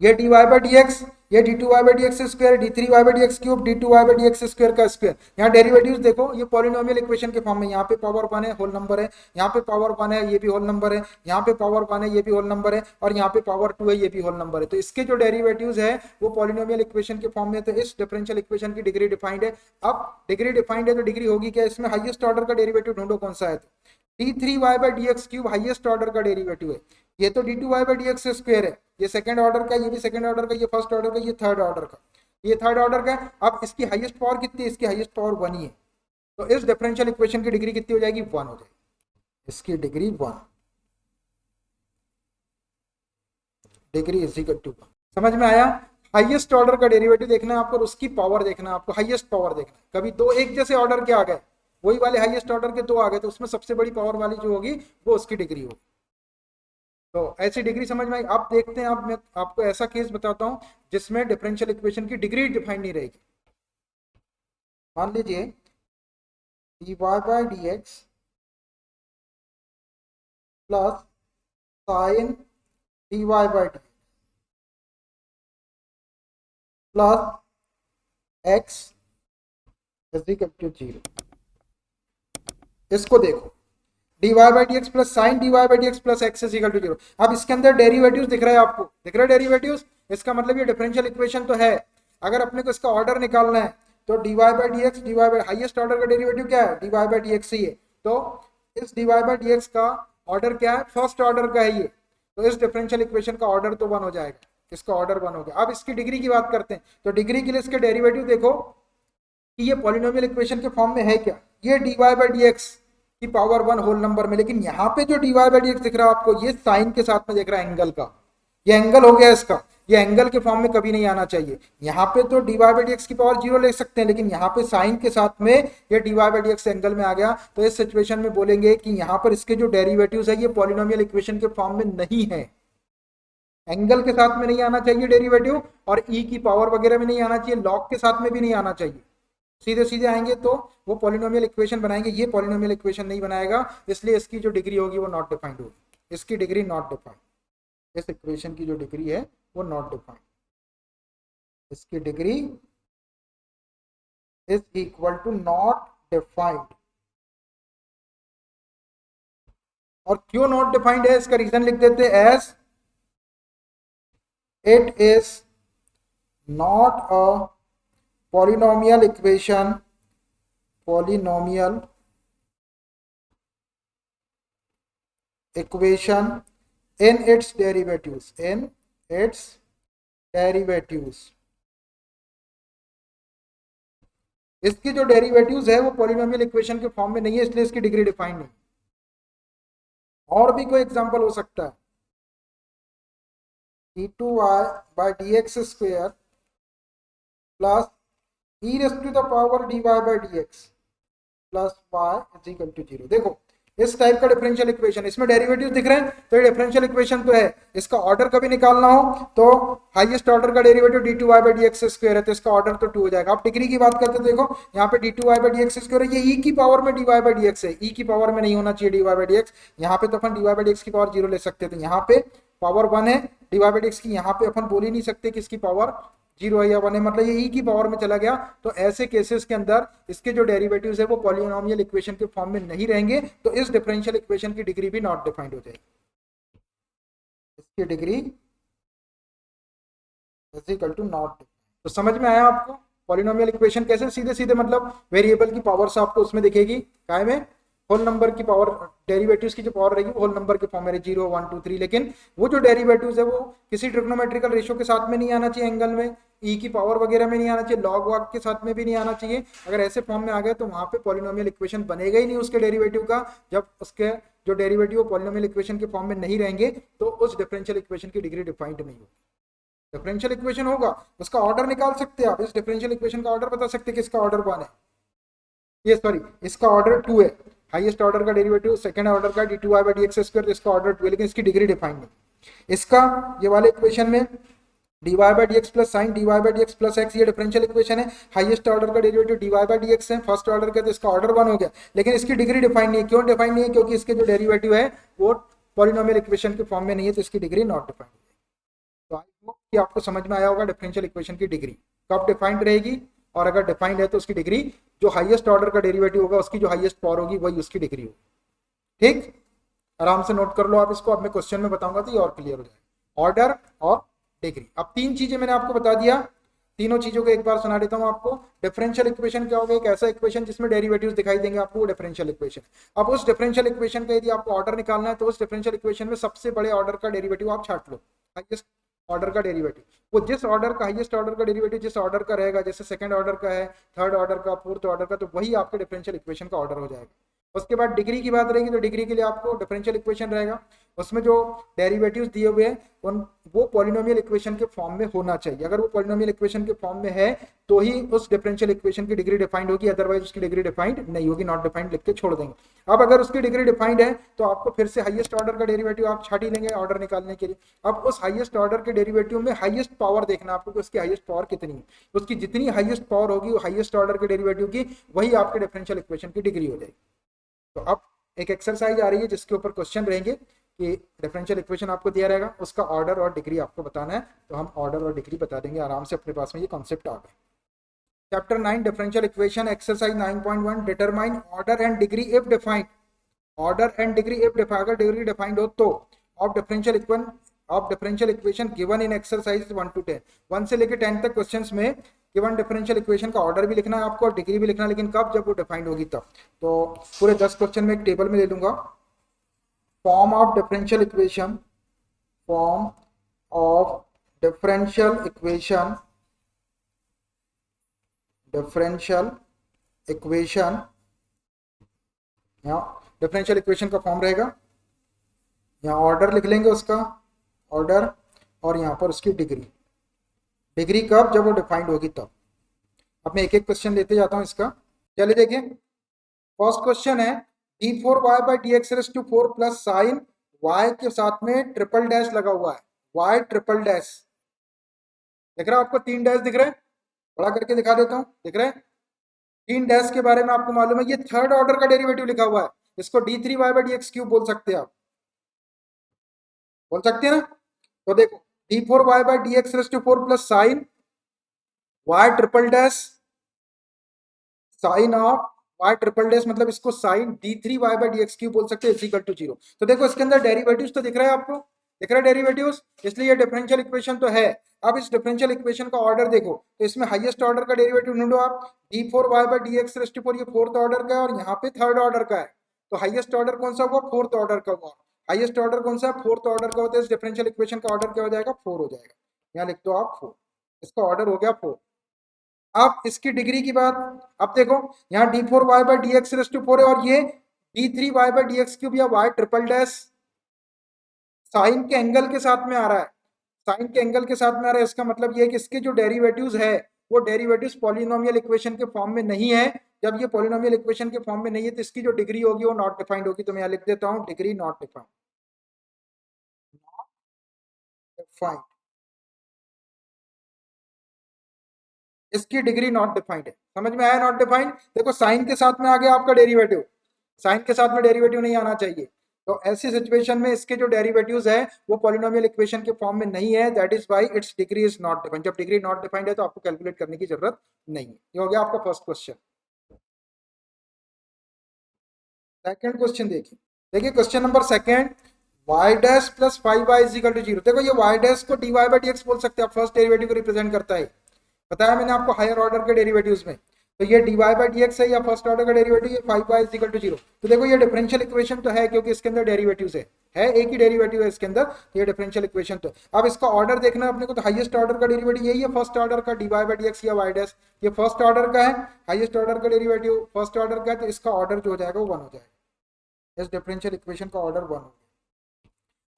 ये dy बाई डी एक्स, ये d2y by D x square, d3y by D x cube, d2y by D x square का स्क्वायर। यहाँ डेरिवेटिव्स देखो, ये पॉलिनोमियल इक्वेशन के फॉर्म में, यहाँ पे पावर 1 है होल नंबर है, यहाँ पे पावर 1 है ये भी होल नंबर है, यहाँ पे पावर 1 है ये भी होल नंबर है, और यहाँ पे पावर 2 है ये भी होल नंबर है। तो इसके जो डेरिवेटिव्स है वो पॉलिनोमियल इक्वेशन के फॉर्म में, तो इस डिफरेंशियल इक्वेशन की डिग्री डिफाइंड है। अब डिग्री डिफाइंड है तो डिग्री होगी क्या, इसमें हाईएस्ट ऑर्डर का डेरिवेटिव ढूंढो कौन सा है, तो d3y by D x cube highest order का डेरिवेटिव है, ये तो d2y by D x square है, ये सेकंड ऑर्डर का, ये भी सेकंड ऑर्डर का, ये फर्स्ट ऑर्डर का, ये थर्ड ऑर्डर का, ये थर्ड ऑर्डर का। अब इसकी हाईएस्ट पावर कितनी है, इसकी हाईएस्ट पावर 1 ही है, तो इस डिफरेंशियल इक्वेशन की डिग्री कितनी हो जाएगी, 1 हो जाएगी, इसकी degree 1, degree is equal to 1। समझ में आया। हाईएस्ट ऑर्डर का डेरिवेटिव देखना है आपको, उसकी पावर देखना है आपको, हाईएस्ट पावर देखना है। कभी दो एक जैसे ऑर्डर के आ गए, वही वाले हाईएस्ट ऑर्डर के दो आ गए, तो उसमें सबसे बड़ी पावर वाली जो होगी वो उसकी डिग्री होगी। तो ऐसी डिग्री समझ में आई। आप देखते हैं, अब मैं आपको ऐसा केस बताता हूं जिसमें डिफरेंशियल इक्वेशन की डिग्री डिफाइन नहीं रहेगी। मान लीजिए dy by D x plus sine dy by d plus x is equal to 0। इसको देखो, dy by D x plus sine dy by D x plus x is equal to 0। अब इसके अंदर derivatives दिख रहा है आपको, दिख रहा है डेरिवेटिव्स, इसका मतलब ये डिफरेंशियल इक्वेशन तो है। अगर अपने को इसका ऑर्डर निकालना है तो dy by D x, dy by highest order का डेरिवेटिव क्या है, dy बाई डी एक्स ही है, तो इस dy बाई डी एक्स का ऑर्डर क्या है, फर्स्ट ऑर्डर का है ये, तो इस डिफरेंशियल इक्वेशन का ऑर्डर तो 1 हो जाएगा, इसका ऑर्डर 1 हो गया। अब इसकी डिग्री की बात करते हैं, तो डिग्री के लिए इसके डेरिवेटिव देखो कि ये पॉलिनोमियल इक्वेशन के फॉर्म में है क्या, ये dy बाई डी एक्स की पावर 1 होल नंबर में, लेकिन यहाँ पे जो dy बाई डी एक्स दिख रहा है आपको, ये साइन के साथ में दिख रहा है एंगल का, ये एंगल हो गया इसका, ये एंगल के फॉर्म में कभी नहीं आना चाहिए। यहाँ पे तो dy बाई डी एक्स की पावर 0 ले सकते हैं, लेकिन यहाँ पे साइन के साथ में ये dy by D x angle में आ गया, तो इस सिचुएशन में बोलेंगे कि यहाँ पर इसके जो डेरिवेटिव्स है ये पॉलिनोमियल इक्वेशन के फॉर्म में नहीं है, एंगल के साथ में नहीं आना चाहिए डेरिवेटिव, और ई की पावर वगैरह में नहीं आना चाहिए, लॉग के साथ में भी नहीं आना चाहिए। सीधे सीधे आएंगे तो वो पॉलिनोमियल इक्वेशन बनाएंगे, ये पॉलिनोमियल इक्वेशन नहीं बनाएगा, इसलिए इसकी जो डिग्री होगी वो नॉट डिफाइंड होगी, इसकी डिग्री नॉट डिफाइंड, इस इक्वेशन की जो डिग्री है वो नॉट डिफाइंड, इसकी degree is equal to not defined. और क्यों नॉट डिफाइंड है, इसका रीजन लिख देते, as it is not a polynomial equation, polynomial equation in its derivatives, in its derivatives, इसकी जो डेरिवेटिव्स है वो पॉलिनोमियल इक्वेशन के फॉर्म में नहीं है, इसलिए इसकी डिग्री डिफाइंड नहीं। और भी कोई एग्जांपल हो सकता है, d2y by D x square plus e raise to the power dy by D x plus y is equal to 0। देखो इस टाइप का डिफरेंशियल इक्वेशन, इसमें डेरिवेटिव दिख रहे हैं, तो ये डिफरेंशियल इक्वेशन तो है, इसका ऑर्डर कभी निकालना हो तो हाईएस्ट ऑर्डर का derivative d2y by D x square है, तो इसका ऑर्डर तो 2 हो जाएगा। अब डिग्री की बात करते हैं, देखो यहाँ पे d2y by D x square है, ये e की पावर में dy बाई डी एक्स है, e की पावर में नहीं होना चाहिए dy बाई डी एक्स, यहाँ पे तो अपन dy बाई डी एक्स की पावर 0 ले सकते थे, यहाँ पे पावर 1 है dy बाई डी एक्स की, यहाँ पे अपन बोल ही नहीं सकते कि इसकी पावर 0 है या 1 है, मतलब ये e की पावर में चला गया। तो ऐसे केसेस के अंदर इसके जो डेरिवेटिव्स है वो पॉलिनोमियल इक्वेशन के फॉर्म में नहीं रहेंगे, तो इस डिफरेंशियल इक्वेशन की डिग्री भी नॉट डिफाइंड हो जाएगी। इसकी degree is equal to not. तो समझ में आया आपको पॉलिनोमियल इक्वेशन कैसे सीधे सीधे मतलब वेरिएबल की पावर्स आपको उसमें दिखेगी काय में होल नंबर की पावर डेरिवेटिव्स की जो पावर रहेगी वो होल नंबर के फॉर्म में 0 1 2 3 लेकिन वो जो डेरिवेटिव्स है वो किसी ट्रिग्नोमेट्रिकल रेशियो के साथ में नहीं आना चाहिए एंगल में ई की पावर वगैरह में नहीं आना चाहिए लॉग वाग के साथ में भी नहीं आना चाहिए। अगर ऐसे फॉर्म में आ गए तो वहां पे पॉलिनोमियल इक्वेशन बनेगा ही नहीं उसके डेरिवेटिव का। जब उसके जो डेरिवेटिव पॉलिनोमियल इक्वेशन के फॉर्म में नहीं रहेंगे तो उस डिफरेंशियल इक्वेशन की डिग्री डिफाइंड नहीं होगी। डिफरेंशियल इक्वेशन होगा उसका ऑर्डर निकाल सकते हैं आप इस डिफरेंशियल इक्वेशन का ऑर्डर बता सकते हैं कि इसका ऑर्डर 1 है ये सॉरी इसका ऑर्डर 2 है हाईएस्ट ऑर्डर का डेरिवेटिव सेकंड ऑर्डर का d2y by dx स्क्वायर इसका ऑर्डर 2 है लेकिन इसकी डिग्री डिफाइंड नहीं। इसका ये वाले इक्वेशन में dy by dx plus sine dy by dx plus x ये डिफरेंशियल इक्वेशन है हाईएस्ट ऑर्डर का डेरिवेटिव dy by dx है फर्स्ट ऑर्डर का तो इसका ऑर्डर 1 हो गया लेकिन इसकी डिग्री डिफाइंड नहीं है। क्यों डिफाइंड नहीं है क्योंकि इसके जो डेरिवेटिव है वो पॉलिनोमियल इक्वेशन के फॉर्म में नहीं है तो इसकी डिग्री नॉट डिफाइंड है। तो आई होप कि आपको समझ में आया होगा डिफरेंशियल इक्वेशन की डिग्री कब डिफाइंड रहेगी और अगर डिफाइंड है तो उसकी डिग्री जो हाईएस्ट ऑर्डर का डेरिवेटिव होगा उसकी जो हाईएस्ट पावर होगी वही उसकी डिग्री होगी। ठीक आराम से नोट कर लो आप इसको। अब मैं क्वेश्चन में बताऊंगा तो ये और क्लियर हो जाएगा ऑर्डर और डिग्री। अब तीन चीजें मैंने आपको बता दिया तीनों चीजों को एक बार सुना देता हूं आपको। डिफरेंशियल इक्वेशन क्या होगा एक ऐसा इक्वेशन जिसमें डेरिवेटिव्स दिखाई देंगे आपको वो डिफरेंशियल इक्वेशन। अब उस डिफरेंशियल इक्वेशन का यदि आपको ऑर्डर निकालना है तो उस डिफरेंशियल इक्वेशन में सबसे बड़े ऑर्डर का डेरिवेटिव आप छांट लो हाईएस्ट ऑर्डर का डेरिवेटिव वो जिस ऑर्डर का हाईएस्ट ऑर्डर का डेरिवेटिव जिस ऑर्डर का रहेगा जैसे सेकंड ऑर्डर का है थर्ड ऑर्डर का फोर्थ ऑर्डर का तो वही आपके डिफरेंशियल इक्वेशन का ऑर्डर हो जाएगा। उसके बाद डिग्री की बात रहेगी तो डिग्री के लिए आपको डिफरेंशियल इक्वेशन रहेगा उसमें जो डेरिवेटिव्स दिए हुए हैं उन वो पॉलिनोमियल इक्वेशन के फॉर्म में होना चाहिए। अगर वो पॉलिनोमियल इक्वेशन के फॉर्म में है तो ही उस डिफरेंशियल इक्वेशन की डिग्री डिफाइंड होगी अदरवाइज उसकी डिग्री डिफाइंड नहीं होगी नॉट डिफाइंड लिख के छोड़ देंगे। अब अगर उसकी डिग्री डिफाइंड है तो आपको फिर से हाईएस्ट ऑर्डर का डेरिवेटिव आप छाट ही लेंगे ऑर्डर निकालने के लिए। अब उस हाईएस्ट ऑर्डर के डेरिवेटिव में हाईएस्ट पावर देखना आपको कि उसकी हाईएस्ट पावर कितनी है उसकी जितनी हाईएस्ट पावर होगी वो हाईएस्ट ऑर्डर के डेरिवेटिव की वही आपके डिफरेंशियल इक्वेशन की डिग्री हो जाएगी। तो अब एक एक्सरसाइज आ रही है जिसके ऊपर क्वेश्चन रहेंगे कि डिफरेंशियल इक्वेशन आपको दिया रहेगा उसका ऑर्डर और डिग्री आपको बताना है तो हम ऑर्डर और डिग्री बता देंगे आराम से अपने पास में ये कॉन्सेप्ट आ गए। Chapter 9 differential equation exercise 9.1 determine order and degree if defined order and degree if अगर डिग्री डिफाइंड हो तो of differential equation given in exercise 1 to 10 1 से लेकर 10 तक क्वेश्चंस में गिवन डिफरेंशियल इक्वेशन का ऑर्डर भी लिखना है आपको और डिग्री भी लिखना है लेकिन कब जब वो डिफाइंड होगी तब। तो पूरे 10 क्वेश्चन में एक टेबल में ले लूंगा form of differential equation differential equation का फॉर्म रहेगा यहाँ ऑर्डर लिख लेंगे उसका ऑर्डर और यहाँ पर उसकी डिग्री कब जब वो डिफाइंड होगी तब। अब मैं एक एक क्वेश्चन लेते जाता हूँ इसका। चलिए देखिए फर्स्ट क्वेश्चन है d4y by dx raised to 4 plus sine y के साथ में ट्रिपल डैश लगा हुआ है y ट्रिपल डैश दिख रहा है आपको 3 डैश दिख रहे हैं बड़ा करके दिखा देता हूँ दिख रहे हैं 3 डैश के बारे में आपको मालूम है ये थर्ड ऑर्डर का डेरिवेटिव लिखा हुआ है इसको d3y by dx क्यूब बोल सकते हैं आप बोल सकते हैं ना। तो देखो d4y by dx raised to 4 plus sine y triple dash sign of y triple dash मतलब इसको sign d3y by dx cube बोल सकते हैं इज इक्वल टू 0। तो देखो इसके अंदर डेरिवेटिव्स तो दिख रहा है आपको दिख रहा है डेरिवेटिव्स इसलिए ये डिफरेंशियल इक्वेशन तो है। अब इस डिफरेंशियल इक्वेशन का ऑर्डर देखो तो इसमें हाईएस्ट ऑर्डर का डेरिवेटिव ढूंढो आप d4y by dx raised to 4 ये फोर्थ ऑर्डर का है और यहाँ पे थर्ड ऑर्डर का है तो हाईएस्ट ऑर्डर कौन सा हुआ फोर्थ ऑर्डर का हुआ हाईएस्ट ऑर्डर कौन सा फोर्थ ऑर्डर का होता है इस डिफरेंशियल इक्वेशन का ऑर्डर क्या हो जाएगा 4 हो जाएगा यहाँ लिख दो आप 4 इसका ऑर्डर हो गया 4। अब इसकी डिग्री की बात अब देखो यहाँ d4y by dx raised to 4 है और ये d3y by dx क्यूब या y ट्रिपल डैश साइन के एंगल के साथ में आ रहा है साइन के एंगल के साथ में आ रहा है इसका मतलब ये है कि इसके जो डेरिवेटिव्स है वो डेरिवेटिव्स पॉलिनोमियल इक्वेशन के फॉर्म में नहीं है। जब ये पॉलिनोमियल इक्वेशन के फॉर्म में नहीं है तो इसकी जो डिग्री होगी वो नॉट डिफाइंड होगी। तो मैं यहाँ लिख देता हूँ डिग्री नॉट डिफाइंड इसकी डिग्री नॉट डिफाइंड है। समझ में आया नॉट डिफाइंड। देखो साइन के साथ में आ गया आपका डेरिवेटिव साइन के साथ में डेरिवेटिव नहीं आना चाहिए तो ऐसी सिचुएशन में इसके जो डेरिवेटिव्स है वो पॉलिनोमियल इक्वेशन के फॉर्म में नहीं है that is why it's degree is not defined. जब डिग्री नॉट डिफाइंड है तो आपको कैलकुलेट करने की जरूरत नहीं है। ये हो गया आपका फर्स्ट क्वेश्चन। सेकंड क्वेश्चन देखिए question number second y dash plus 5y is equal to 0। देखो ये वाई डैश को dy बाई डी एक्स बोल सकते हैं आप, फर्स्ट डेरिवेटिव को रिप्रेजेंट करता है, बताया मैंने आपको हायर ऑर्डर के डेरिवेटिव्स में। तो ये dy बाई डी एक्स है या फर्स्ट ऑर्डर का डेरिवेटिव, ये 5y इज इक्वल टू 0। तो देखो ये डिफरेंशियल इक्वेशन तो है क्योंकि इसके अंदर डेरिवेटिव्स है एक ही डेरिवेटिव है इसके अंदर, तो ये डिफरेंशियल इक्वेशन तो है। अब इसका ऑर्डर देखना है अपने को, तो हाईएस्ट ऑर्डर का डेरिवेटिव यही है फर्स्ट ऑर्डर का, dy बाई डी एक्स या y डैश, ये फर्स्ट ऑर्डर का है, हाईएस्ट ऑर्डर का डेरिवेटिव फर्स्ट ऑर्डर का है, तो इसका ऑर्डर जो हो जाएगा वो 1 हो जाएगा। इस डिफरेंशियल इक्वेशन का ऑर्डर 1 हो गया।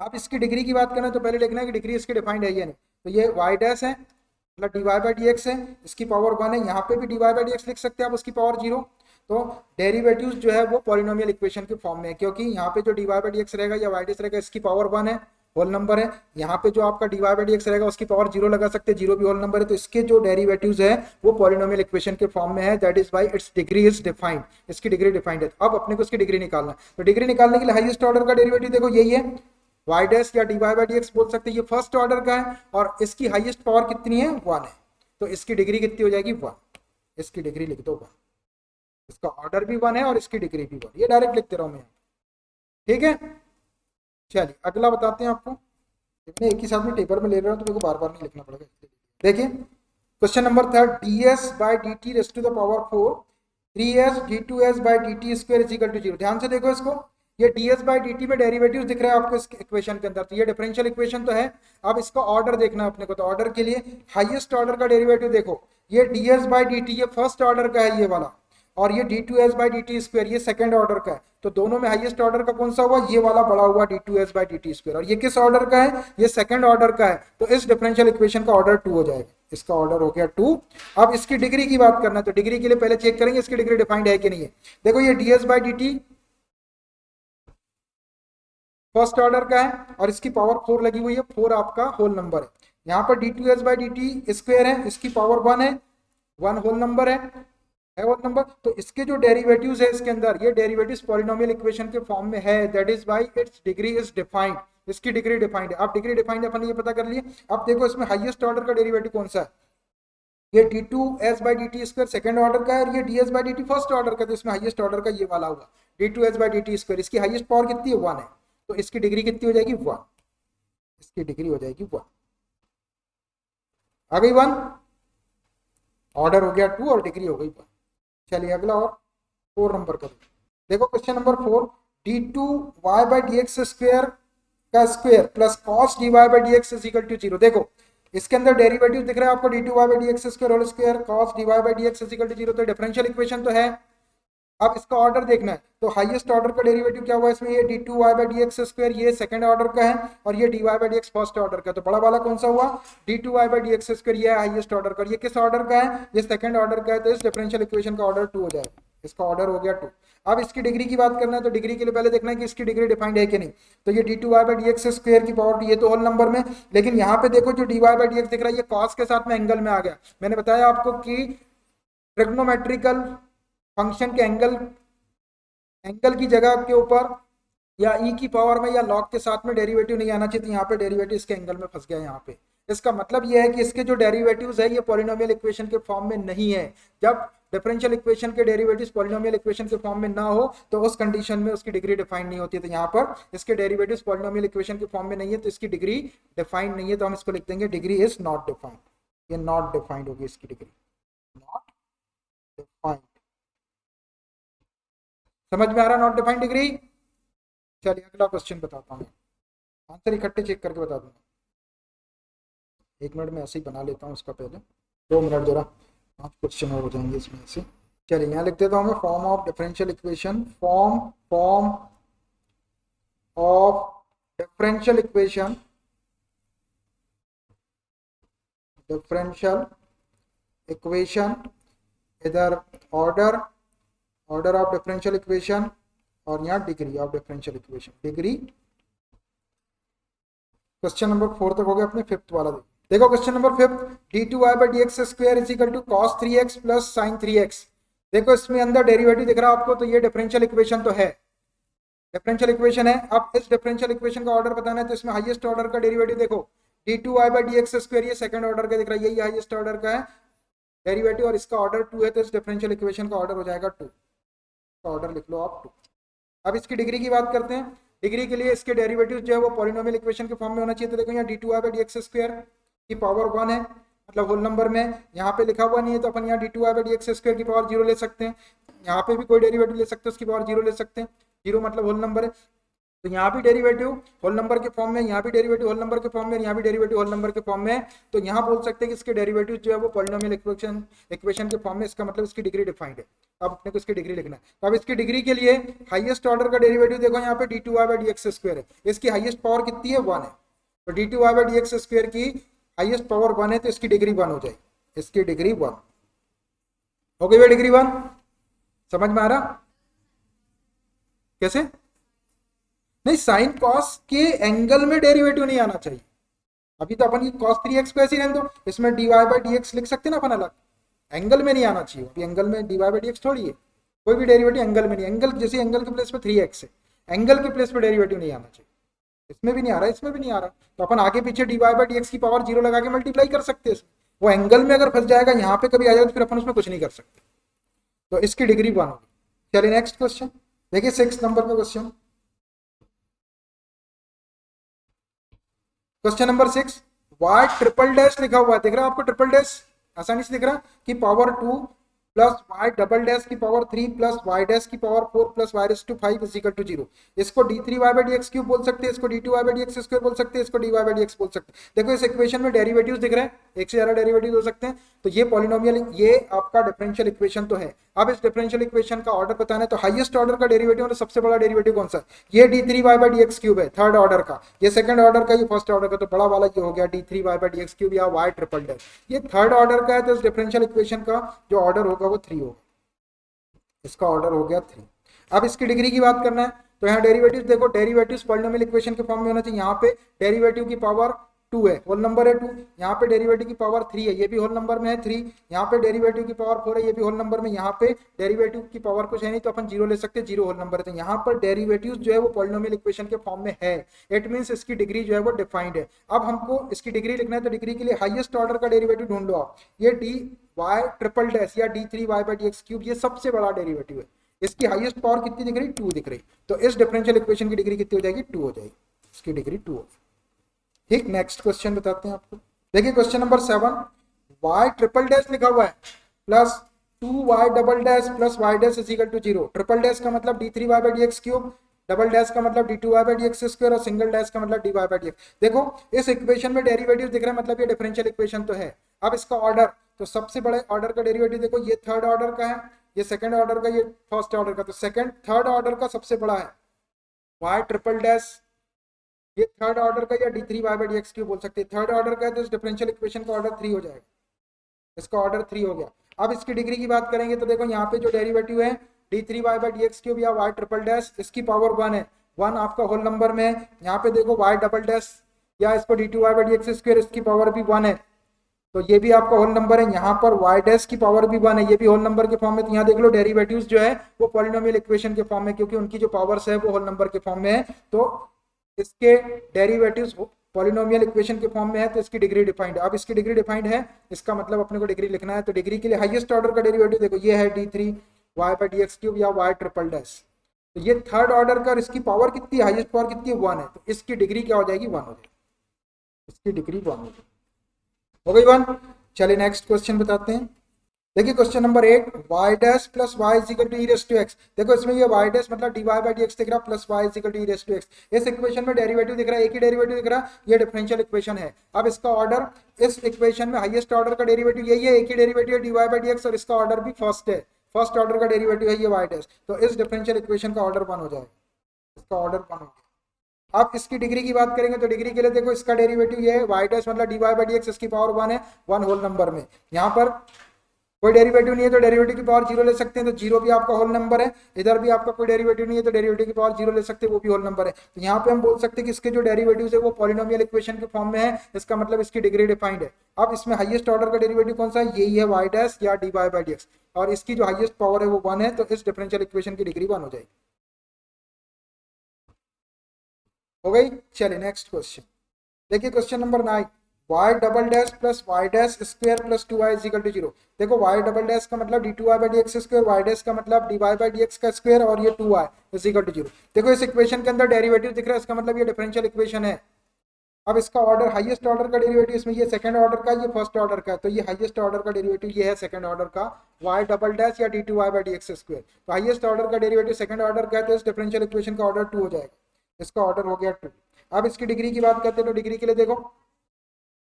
आप इसकी डिग्री की बात करें तो पहले देखना है कि डिग्री इसकी डिफाइंड है या नहीं। तो ये y डैश है मतलब dy बाई डी एक्स है, इसकी पावर 1 है, यहाँ पे भी dy बाई डी एक्स लिख सकते हैं आप, उसकी पावर 0। तो डेरिवेटिव्स जो है वो पॉलिनोमियल इक्वेशन के फॉर्म में है, क्योंकि यहाँ पे जो dy बाई डी एक्स रहेगा या y डैश रहेगा इसकी पावर 1 है, होल नंबर है। यहाँ पे जो आपका dy बाई डी एक्स रहेगा उसकी पावर 0 लगा सकते हैं, 0 भी होल नंबर है। तो इसके जो डेरिवेटिव्स है वो पॉलिनोमियल इक्वेशन के फॉर्म में है, that is why it's degree is defined, इसकी डिग्री डिफाइंड है। अब अपने को इसकी डिग्री निकालना है, तो डिग्री निकालने के लिए हाईएस्ट ऑर्डर का डेरिवेटिव देखो यही है, y डैश या dy बाई डी एक्स बोल सकते हैं, ये फर्स्ट ऑर्डर का है और इसकी हाईएस्ट पावर कितनी है 1 है, तो इसकी डिग्री कितनी हो जाएगी 1। इसकी डिग्री लिख दो 1, इसका ऑर्डर भी 1 है और इसकी डिग्री भी 1, ये डायरेक्ट लिखते रहो मैं, ठीक है। चलिए अगला बताते हैं आपको, मैं एक ही साथ में टेबल में ले रहा हूँ तो मेरे को बार बार नहीं लिखना पड़ेगा। देखिए question number 3, ds by d t raise to the power 4 3s d2s by d t square is equal to 0। ध्यान से देखो इसको, ये ds बाई डी टी में डेरिवेटिव दिख रहा है आपको इस इक्वेशन के अंदर, तो ये डिफरेंशियल इक्वेशन तो है। अब इसका ऑर्डर देखना है अपने को, तो ऑर्डर के लिए हाईएस्ट ऑर्डर का डेरिवेटिव देखो, ये ds बाई डी टी ये फर्स्ट ऑर्डर का है ये वाला, और ये d2s by d t square ये सेकंड ऑर्डर का है। तो दोनों में हाईएस्ट ऑर्डर का कौन सा हुआ, ये वाला बड़ा हुआ d2s by d t square, और ये किस ऑर्डर का है, ये सेकंड ऑर्डर का है। तो इस डिफरेंशियल इक्वेशन का ऑर्डर 2 हो जाएगा, इसका ऑर्डर हो गया 2। अब इसकी डिग्री की बात करना है, तो डिग्री के लिए पहले चेक करेंगे इसकी डिग्री डिफाइंड है कि नहीं है। देखो ये ds by d T first order का है और इसकी पावर 4 लगी हुई है, 4 आपका होल नंबर है। यहाँ पर d2s by d t square है, इसकी पावर 1 है, 1 होल नंबर है होल नंबर। तो इसके जो डेरिवेटिव्स है इसके अंदर, ये डेरिवेटिव्स पॉलिनोमियल इक्वेशन के फॉर्म में है, that is why it's degree is defined, इसकी डिग्री डिफाइंड है। अब डिग्री डिफाइंड है अपन ये पता कर लिए। अब देखो इसमें हाईएस्ट ऑर्डर का डेरिवेटिव कौन सा है, ये d2s by d t square second order का है, और ये ds by d T first order का, तो इसमें हाईएस्ट ऑर्डर का ये वाला हुआ d2s by d t square, इसकी हाईएस्ट पावर कितनी है 1 है, तो इसकी डिग्री कितनी हो जाएगी 1, इसकी डिग्री हो जाएगी 1, आ गई 1, ऑर्डर हो गया 2 और डिग्री हो गई 1। चलिए अगला और 4 नंबर का देखो, question number 4, d2y by D x square का square plus cos dy by D x is equal to 0। देखो इसके अंदर डेरिवेटिव दिख रहा है आपको, d2y by D x square whole square cos dy by D x is equal to 0, तो differential equation तो है। अब इसका ऑर्डर देखना है, तो हाईएस्ट ऑर्डर का डेरिवेटिव क्या हुआ इसमें, ये d2y by D x square ये सेकंड ऑर्डर का है, और ये dy by D x first order का, तो बड़ा वाला कौन सा हुआ d2y by D x square, ये हाईएस्ट ऑर्डर का, ये किस ऑर्डर का है, ये सेकंड ऑर्डर का है। तो इस डिफरेंशियल इक्वेशन का ऑर्डर 2 हो जाएगा, इसका ऑर्डर हो गया 2। अब इसकी डिग्री की बात करना है, तो डिग्री के लिए पहले देखना है कि इसकी डिग्री डिफाइंड है कि नहीं। तो ये d2y by D x square की पावर ये तो होल नंबर में, लेकिन यहाँ पे देखो जो dy बाई डी एक्स दिख रहा है ये कॉस के साथ में एंगल में आ गया। मैंने बताया आपको कि ट्रिग्नोमेट्रिकल फंक्शन के एंगल की जगह के ऊपर या ई की पावर में या लॉग के साथ में डेरिवेटिव नहीं आना चाहिए, तो यहाँ पे डेरिवेटिव इसके एंगल में फंस गया यहाँ पे। इसका मतलब यह है कि इसके जो डेरिवेटिव्स है ये पॉलिनोमियल इक्वेशन के फॉर्म में नहीं है। जब डिफरेंशियल इक्वेशन के डेरिवेटिव्स पॉलिनोमियल इक्वेशन के फॉर्म में ना हो तो उस कंडीशन में उसकी डिग्री डिफाइंड नहीं होती। तो यहाँ पर इसके डेरिवेटिव्स पॉलिनोमियल इक्वेशन के फॉर्म में नहीं है, तो इसकी डिग्री डिफाइंड नहीं है, तो हम इसको लिख देंगे डिग्री इज नॉट डिफाइंड, ये नॉट डिफाइंड होगी इसकी डिग्री, नॉट डिफाइंड। समझ में आ रहा नॉट डिफाइंड डिग्री। चलिए अगला क्वेश्चन बताता हूँ, आंसर इकट्ठे चेक करके बता दूंगा। 1 मिनट में ऐसे ही बना लेता हूँ उसका, पहले 2 मिनट जरा, 5 क्वेश्चन और हो जाएंगे इसमें से। चलिए यहाँ लिख देता हूँ मैं, form of differential equation, form of differential equation, इधर ऑर्डर ऑफ डिफरेंशियल इक्वेशन और यहाँ degree of differential equation, degree. Question number 4 तक हो गया अपने, 5th वाला देखो question number 5, d2y by D x square is equal to cos 3x plus sine 3x। देखो इसमें अंदर डेरिवेटिव दिख रहा है आपको, तो ये डिफरेंशियल इक्वेशन तो है, डिफरेंशियल इक्वेशन है। अब इस डिफरेंशियल इक्वेशन का ऑर्डर बताना है, तो इसमें हाईएस्ट ऑर्डर का डेरिवेटिव देखो d2y by D x square ये सेकंड ऑर्डर का दिख रहा है, यही हाईएस्ट ऑर्डर का है डेरिवेटिव, और इसका ऑर्डर 2 है, तो इस डिफरेंशियल इक्वेशन का ऑर्डर हो जाएगा 2, का ऑर्डर लिख लो आप 2। अब इसकी डिग्री की बात करते हैं, डिग्री के लिए इसके डेरिवेटिव जो है वो पॉलिनोमियल इक्वेशन के फॉर्म में होना चाहिए। तो देखो यहाँ d2y/dx² की पावर 1 है, मतलब होल नंबर में। यहाँ पे लिखा हुआ नहीं है तो अपन यहाँ d2y/dx² की पावर 0 ले सकते हैं। यहाँ पे भी कोई डेरिवेटिव ले सकते हैं, उसकी पावर 0 ले सकते हैं। 0 मतलब होल नंबर है, तो यहाँ भी डेरिवेटिव होल नंबर के फॉर्म में, यहाँ भी डेरिवेटिव होल नंबर के फॉर्म में, यहाँ भी डेरिवेटिव होल नंबर के फॉर्म में। तो यहाँ बोल सकते हैं कि इसके डेरिवेटिव जो है वो पॉलिनोमियल इक्वेशन के फॉर्म में, इसका मतलब इसकी डिग्री डिफाइंड है। अब अपने को इसकी डिग्री लिखना है। तो अब इसकी डिग्री के लिए हाईएस्ट ऑर्डर का डेरिवेटिव देखो यहाँ पे d2y/dx² है, इसकी हाईएस्ट पावर कितनी है 1 है। तो d2y/dx² की हाईएस्ट पावर 1 है, तो इसकी डिग्री 1 हो जाएगी। इसकी डिग्री 1 हो गई। डिग्री 1 समझ में आ रहा? कैसे? नहीं, साइन कॉस के एंगल में डेरिवेटिव नहीं आना चाहिए। अभी तो अपन ये cos 3x को ऐसे ही रहने दो, इसमें dy/dx लिख सकते हैं ना अपन अलग, एंगल में नहीं आना चाहिए। अभी एंगल में dy/dx थोड़ी है, कोई भी डेरिवेटिव एंगल में नहीं। एंगल जैसे एंगल के प्लेस पे 3x है, एंगल के प्लेस पे डेरिवेटिव नहीं आना चाहिए। इसमें भी नहीं आ रहा, इसमें भी नहीं आ रहा, तो अपन आगे पीछे dy/dx की पावर 0 लगा के मल्टीप्लाई कर सकते हैं। वो एंगल में अगर फंस जाएगा, यहाँ पे कभी आ जाएगा, तो फिर अपन उसमें कुछ नहीं कर सकते। तो इसकी डिग्री 1 होगी। चलिए नेक्स्ट क्वेश्चन देखिए, 6 नंबर का question. Question number 6, y triple dash लिखा हुआ है, दिख रहा है आपको? ट्रिपल डैश आसानी से दिख रहा है कि power 2 plus y double dash की पावर 3 प्लस वाई डैश की power 4 plus y raise to 5 is equal to 0। इसको d3y/dx³ बोल सकते हैं, इसको d2y/dx² बोल सकते हैं, इसको dy/dx बोल सकते हैं। देखो इस इक्वेशन में डेरिवेटिव्स दिख रहे हैं, एक से ज्यादा डेरिवेटिव हो सकते हैं। तो ये पॉलिनोमियल, ये आपका डिफरेंशियल इक्वेशन तो है। अब इस डिफरेंशियल इक्वेशन का ऑर्डर बताना है, तो हाईएस्ट ऑर्डर का डेरिवेटिव और सबसे बड़ा डेरिवेटिव कौन सा है? ये d3y/dx³ है, थर्ड ऑर्डर का। ये सेकंड ऑर्डर का, ये फर्स्ट ऑर्डर का। तो बड़ा वाला ये हो गया d3y/dx³ या y ट्रिपल डैश। ये थर्ड ऑर्डर का है, तो इस डिफरेंशियल इक्वेशन का जो ऑर्डर होगा वो 3 होगा। इसका ऑर्डर हो गया 3। अब इसकी डिग्री की बात करना है, तो यहाँ डेरिवेटिव देखो, डेरिवेटिव्स पॉलिनोमियल इक्वेशन के फॉर्म में होना चाहिए। यहाँ पे डेरिवेटिव की पावर 2 है, होल नंबर है 2। यहाँ पे डेरिवेटिव की पावर 3 है, ये भी होल नंबर में है 3। यहाँ पे डेरिवेटिव की पावर 4 है, ये भी होल नंबर में। यहाँ पे डेरिवेटिव की पावर कुछ है नहीं, तो अपन 0 ले सकते हैं, 0 होल नंबर है। तो यहाँ पर डेरिवेटिव जो है वो पॉलिनोमियल इक्वेशन के फॉर्म में है। इट मीन्स इसकी डिग्री जो है वो डिफाइंड है। अब हमको इसकी डिग्री लिखना है, तो डिग्री के लिए हाईएस्ट ऑर्डर का डेरिवेटिव ढूंढ लो आप। ये dy/डैश या d3y/dx³, ये सबसे बड़ा डेरिवेटिव है। इसकी हाईएस्ट पावर कितनी दिख रही? 2 दिख रही। तो इस डिफरेंशियल इक्वेशन की डिग्री कितनी हो जाएगी? 2 हो जाएगी। इसकी डिग्री 2 हो जाएगी। ठीक, नेक्स्ट क्वेश्चन बताते हैं आपको। देखिए question number 7, y triple dash लिखा हुआ है plus 2y double dash plus y dash is equal to 0। Triple dash का मतलब d3y/dx³, डबल डैश का मतलब d2y/dx² और सिंगल डैश का मतलब dy/dx। देखो इस इक्वेशन में डेरिवेटिव दिख रहा है, मतलब ये डिफरेंशियल इक्वेशन तो है। अब इसका ऑर्डर, तो सबसे बड़े ऑर्डर का डेरिवेटिव देखो, ये थर्ड ऑर्डर का है, ये सेकंड ऑर्डर का, ये फर्स्ट ऑर्डर का। तो थर्ड ऑर्डर का सबसे बड़ा है y ट्रिपल डैश, ये थर्ड ऑर्डर का, या d3y/dx³ बोल सकते हैं। थर्ड ऑर्डर का है, तो इस डिफरेंशियल इक्वेशन का ऑर्डर 3 हो जाएगा। इसका ऑर्डर 3 हो गया। अब इसकी डिग्री की बात करेंगे, तो देखो यहाँ पे जो डेरिवेटिव है d3y/dx³ या y ट्रिपल डैश, इसकी पावर 1 है। 1 आपका होल नंबर में है। यहाँ पे देखो y डबल डैश या इसको d2y/dx², इसकी पावर भी 1 है, तो ये भी आपका होल नंबर है। यहाँ पर y डैश की पावर भी 1 है, ये भी होल नंबर के फॉर्म में। तो यहाँ देख लो डेरिवेटिव्स जो है वो पॉलिनोमियल इक्वेशन के फॉर्म में, क्योंकि उनकी जो पावर्स है वो होल नंबर के फॉर्म में है। तो इसके डेरिवेटिव्स पॉलिनोमियल इक्वेशन के फॉर्म में है, तो इसकी डिग्री डिफाइंड है। अब इसकी डिग्री डिफाइंड है, इसका मतलब अपने को डिग्री लिखना है। तो डिग्री के लिए हाईएस्ट ऑर्डर का डेरिवेटिव देखो, ये है d3y/dx³ या y ट्रिपल डैश। तो ये थर्ड ऑर्डर का, इसकी पावर कितनी, हाईएस्ट पावर कितनी है? 1 है। तो इसकी डिग्री क्या हो जाएगी? 1 हो जाएगी। इसकी डिग्री 1 हो गई 1। चलिए नेक्स्ट क्वेश्चन बताते हैं। देखिए question number 8, y dash plus y is equal to e raise to x। देखो इसमें ये y डैश मतलब dy/dx दिख रहा, plus y is equal to e raise to x। इस इक्वेशन में डेरिवेटिव दिख रहा है, एक ही डेरिवेटिव दिख रहा है, ये डिफरेंशियल इक्वेशन है। अब इसका ऑर्डर, इस इक्वेशन में हाईएस्ट ऑर्डर का डेरिवेटिव यही है, एक ही डेरिवेटिव है dy/dx, और इसका ऑर्डर भी फर्स्ट है, फर्स्ट ऑर्डर का डेरिवेटिव है ये y डैश। तो इस डिफरेंशियल इक्वेशन का ऑर्डर 1 हो जाएगा। इसका ऑर्डर 1 हो गया। अब इसकी डिग्री की बात करेंगे, तो डिग्री के लिए देखो इसका डेरिवेटिव ये है y डैश मतलब dy/dx, इसकी पावर 1 है, 1 होल नंबर में। यहाँ पर कोई डेरिवेटिव नहीं है, तो डेरिवेटिव की पावर 0 ले सकते हैं, तो 0 भी आपका होल नंबर है। इधर भी आपका कोई डेरिवेटिव नहीं है, तो डेरिवेटिव की पावर 0 ले सकते हैं, वो भी होल नंबर है। तो यहाँ पे हम बोल सकते हैं कि इसके जो डेरिवेटिव्स है वो पॉलिनोमियल इक्वेशन के फॉर्म में है, इसका मतलब इसकी डिग्री डिफाइंड है। अब इसमें हाईएस्ट ऑर्डर का डेरिवेटिव कौन सा है? यही है y डैश या dy/dx, और इसकी जो हाईएस्ट पावर है वो 1 है, तो इस डिफरेंशियल इक्वेशन की डिग्री 1 हो जाएगी। हो गई। चलिए नेक्स्ट क्वेश्चन देखिए, question number 9, y double dash plus y dash square plus 2y is equal to 0। देखो y डबल डैश का मतलब d2y by dx square, y dash का मतलब dy बाई dx का स्क्वायर और ये 2y इज इक्वल टू 0। देखो इस इक्वेशन के अंदर डेरिवेटिव दिख रहा है, इसका मतलब ये डिफरेंशियल इक्वेशन है। अब इसका ऑर्डर हाईएस्ट ऑर्डर का डेरिवेटिव, इसमें ये सेकंड ऑर्डर का, ये फर्स्ट ऑर्डर का, तो ये हाईएस्ट ऑर्डर का डेरिवेटिव ये है सेकंड ऑर्डर का y डबल डैश या d2y बाई dx स्क्वायर। तो हाईएस्ट ऑर्डर का डेरिवेटिव सेकंड ऑर्डर का है, तो इस डिफरेंशियल इक्वेशन का ऑर्डर 2 हो जाएगा, इसका ऑर्डर हो गया 2। अब इसकी डिग्री की बात करते हैं, तो डिग्री के लिए देखो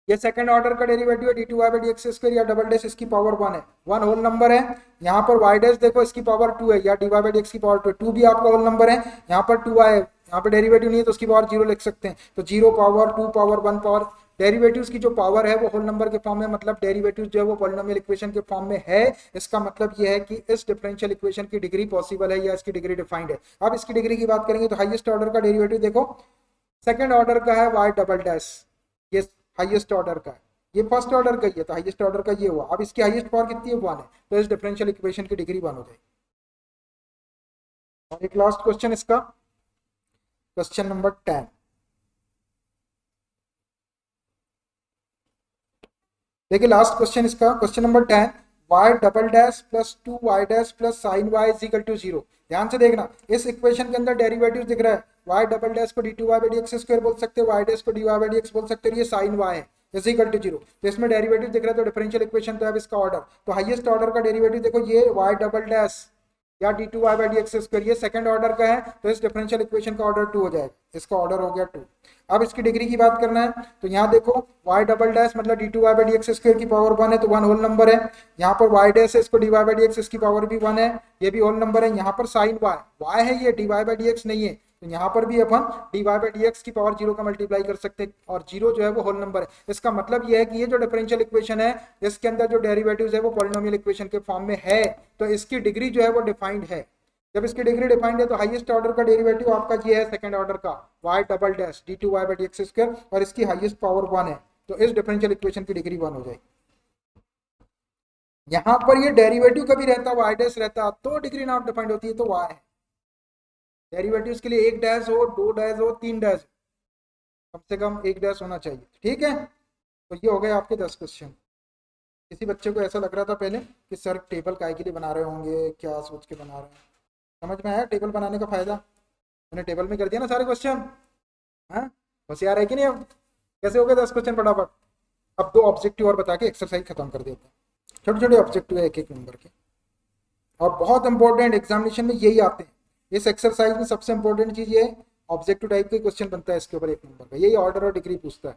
ये सेकंड ऑर्डर का डेरिवेटिव है d2y बाई dx स्क्वायर या डबल डैश, इसकी पावर 1 है, 1 होल नंबर है। यहाँ पर y डैश देखो इसकी पावर 2 है, या dy बाई dx की पावर 2 है, 2 भी आपका होल नंबर है। यहाँ पर 2y है, यहाँ पर डेरिवेटिव नहीं है तो उसकी पावर 0 लिख सकते हैं, तो 0 पावर 2 पावर 1 पावर, डेरिवेटिव्स की जो पावर है वो होल नंबर के फॉर्म में, मतलब डेरिवेटिव जो है वो पॉलिनोमियल इक्वेशन के फॉर्म में है। इसका मतलब ये है कि इस डिफरेंशियल इक्वेशन की डिग्री पॉसिबल है या इसकी डिग्री डिफाइंड है। अब इसकी डिग्री की बात करेंगे तो हाईएस्ट ऑर्डर का डेरिवेटिव देखो सेकंड ऑर्डर का है y डबल डैश, ये हाईएस्ट ऑर्डर का है, ये फर्स्ट ऑर्डर का ही है, तो हाईएस्ट ऑर्डर का ये हुआ। अब इसकी हाईएस्ट पावर कितनी है 1 है, तो इस डिफरेंशियल इक्वेशन की डिग्री 1 हो जाएगी। और एक लास्ट क्वेश्चन इसका, क्वेश्चन नंबर 10। देखिए लास्ट क्वेश्चन इसका, question number 10, y double dash plus 2y dash plus sine y is equal to 0। ध्यान से देखना, इस इक्वेशन के अंदर डेरिवेटिव दिख रहा है, y डबल डैश को d2y बाई dx स्क्वायर बोल सकते हैं, y डैश को dy बाई dx बोल सकते हैं, ये साइन y है इज इक्वल टू 0। तो इसमें डेरिवेटिव दिख रहा है, तो डिफरेंशियल इक्वेशन तो अब इसका ऑर्डर, तो हाईएस्ट ऑर्डर का डेरिवेटिव देखो ये y डबल डैश या d2y बाई dx स्क्वायर, ये सेकंड ऑर्डर का है, तो इस डिफरेंशियल इक्वेशन का ऑर्डर 2 हो जाएगा, इसका ऑर्डर हो गया 2। अब इसकी डिग्री की बात करना है, तो यहाँ देखो y डबल डैश मतलब d2y बाई dx स्क्वायर की पावर 1 है, तो 1 होल नंबर है। यहाँ पर y डैश है, इसको dy बाई dx, इसकी पावर भी 1 है, ये भी होल नंबर है। यहाँ पर साइन y है, ये dy बाई dx नहीं है, तो यहाँ पर भी अपन dy बाई dx की पावर 0 का मल्टीप्लाई कर सकते हैं, और 0 जो है वो होल नंबर है। इसका मतलब ये है कि ये जो डिफरेंशियल इक्वेशन है इसके अंदर जो डेरिवेटिव्स है वो पॉलिनोमियल इक्वेशन के फॉर्म में है, तो इसकी डिग्री जो है वो डिफाइंड है। जब इसकी डिग्री डिफाइंड है तो हाईएस्ट ऑर्डर का डेरिवेटिव आपका ये है सेकंड ऑर्डर का y double dash d2y by dx square, और इसकी हाईएस्ट पावर 1 है, तो इस डिफरेंशियल इक्वेशन की डिग्री 1 हो जाएगी। यहाँ पर ये डेरिवेटिव कभी रहता y डैश रहता तो डिग्री नॉट डिफाइंड होती है, तो y है। डेरिवेटिव्स के लिए 1 डैश हो, 2 डैश हो, 3 डैश, कम से कम 1 डैश होना चाहिए, ठीक है। तो ये हो गए आपके 10 क्वेश्चन। किसी बच्चे को ऐसा लग रहा था पहले कि सर टेबल काय के लिए बना रहे होंगे, क्या सोच के बना रहे हैं, समझ में आया टेबल बनाने का फायदा? मैंने टेबल में कर दिया ना सारे क्वेश्चन, हाँ होशियार है कि नहीं? अब कैसे हो गए 10 क्वेश्चन फटाफट। अब 2 ऑब्जेक्टिव और बता के एक्सरसाइज खत्म कर देते हैं। छोटे छोटे ऑब्जेक्टिव है एक एक नंबर के, और बहुत इंपॉर्टेंट एग्जामिनेशन में यही आते हैं। इस एक्सरसाइज में सबसे इंपॉर्टेंट चीज ये ऑब्जेक्टिव टाइप के क्वेश्चन बनता है इसके ऊपर 1 नंबर का, यही ऑर्डर और डिग्री पूछता है।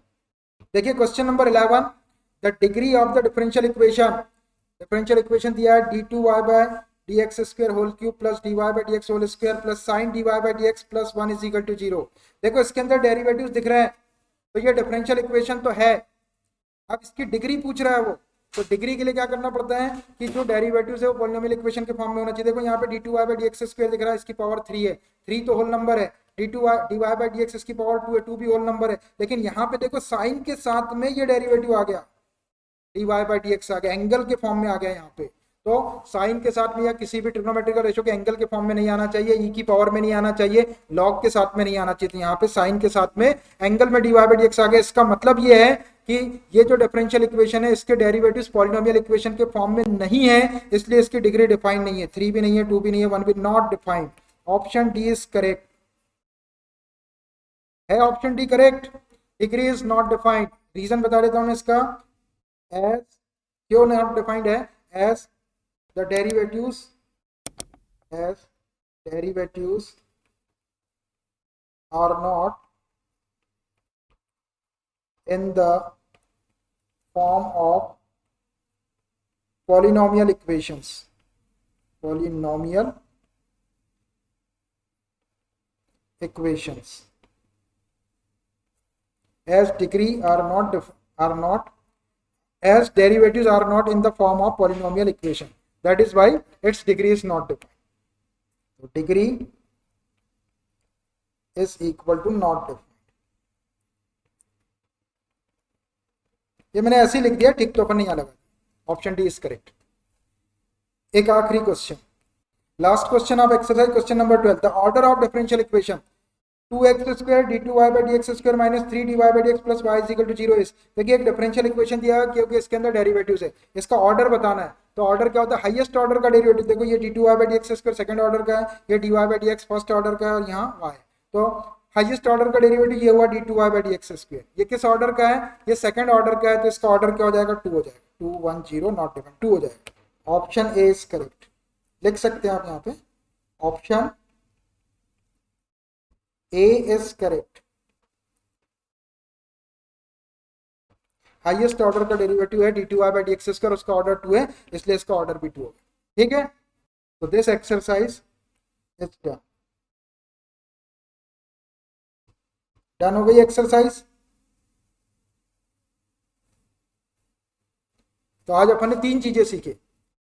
देखिए question number 11, the degree of the differential equation दिया है d2y by dx square whole cube plus dy by dx whole square plus sine dy by dx plus 1 is equal to 0। देखो इसके अंदर derivatives दिख रहे हैं, तो ये डिफरेंशियल इक्वेशन तो है। अब इसकी डिग्री पूछ रहा है वो, तो डिग्री के लिए क्या करना पड़ता है कि जो डेरिवेटिव्स है वो पॉलिनोमियल इक्वेशन के फॉर्म में होना चाहिए। देखो यहाँ पे d2y बाई dx स्क्वायर दिख रहा है, इसकी पावर 3 है, 3 तो होल नंबर है, d2y dy बाई dx इसकी पावर 2 है, 2 भी होल नंबर है। लेकिन यहाँ पे देखो साइन के साथ में ये डेरिवेटिव आ गया, dy बाई dx आ गया, एंगल के फॉर्म में आ गया यहाँ पे। तो साइन के साथ में या किसी भी ट्रिग्नोमेट्रिकल रेशियो के एंगल के फॉर्म में नहीं आना चाहिए, ई की पावर में नहीं आना चाहिए, लॉग के साथ में नहीं आना चाहिए। तो यहाँ पे साइन के साथ में एंगल में dy बाई dx आ गया। इसका मतलब ये है कि ये जो डिफरेंशियल इक्वेशन है इसके डेरिवेटिव्स पॉलिनोमियल इक्वेशन के फॉर्म में नहीं है, इसलिए इसकी डिग्री डिफाइंड नहीं है। 3 भी नहीं है, 2 भी नहीं है, 1 भी not defined. Option D is correct है, option D correct, degree is not defined. Reason बता देता हूं इसका, एज क्यों नॉट डिफाइंड है, as the derivatives are not in the form of polynomial equations, as degree are not as derivatives are not in the form of polynomial equation, that is why its degree is not defined. So degree is equal to not defined. ये मैंने ऐसे ही लिख दिया, ठीक तो अपन नहीं लगा। Option D is correct. एक आखिरी question, last question of exercise, question number 12, the order of differential equation. 2x² d2y/dx² minus 3dy/dx plus y is equal to 0 is, देखिए एक डिफरेंशियल इक्वेशन दिया है क्योंकि इसके अंदर डेरिवेटिव्स है, इसका ऑर्डर बताना है। तो ऑर्डर क्या होता है, हाईएस्ट ऑर्डर का डेरिवेटिव, देखो ये d2y/dx² सेकंड ऑर्डर का है, ये dy/dx फर्स्ट ऑर्डर का है और यहाँ y। तो हाईएस्ट ऑर्डर का डेरिवेटिव ये हुआ d2y/dx², ये किस ऑर्डर का है, ये सेकंड ऑर्डर का है, तो इसका ऑर्डर क्या हो जाएगा, 2 हो जाएगा, 2 1 0 नॉट डिफरेंट, 2 हो जाएगा। ऑप्शन ए इज करेक्ट, लिख सकते हैं आप यहाँ पे, option A is correct. Highest order का डेरिवेटिव है d2y/dx², उसका ऑर्डर 2 है, इसलिए इसका ऑर्डर भी 2 होगा, ठीक है। तो this exercise is done, done हो गई एक्सरसाइज। तो आज अपन ने 3 चीजें सीखी,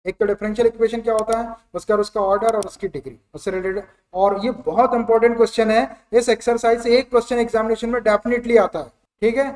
एक तो डिफरेंशियल इक्वेशन क्या होता है, उसका ऑर्डर और उसकी डिग्री, उससे रिलेटेड। और ये बहुत इंपॉर्टेंट क्वेश्चन है, इस एक्सरसाइज से एक क्वेश्चन एग्जामिनेशन में डेफिनेटली आता है, ठीक है।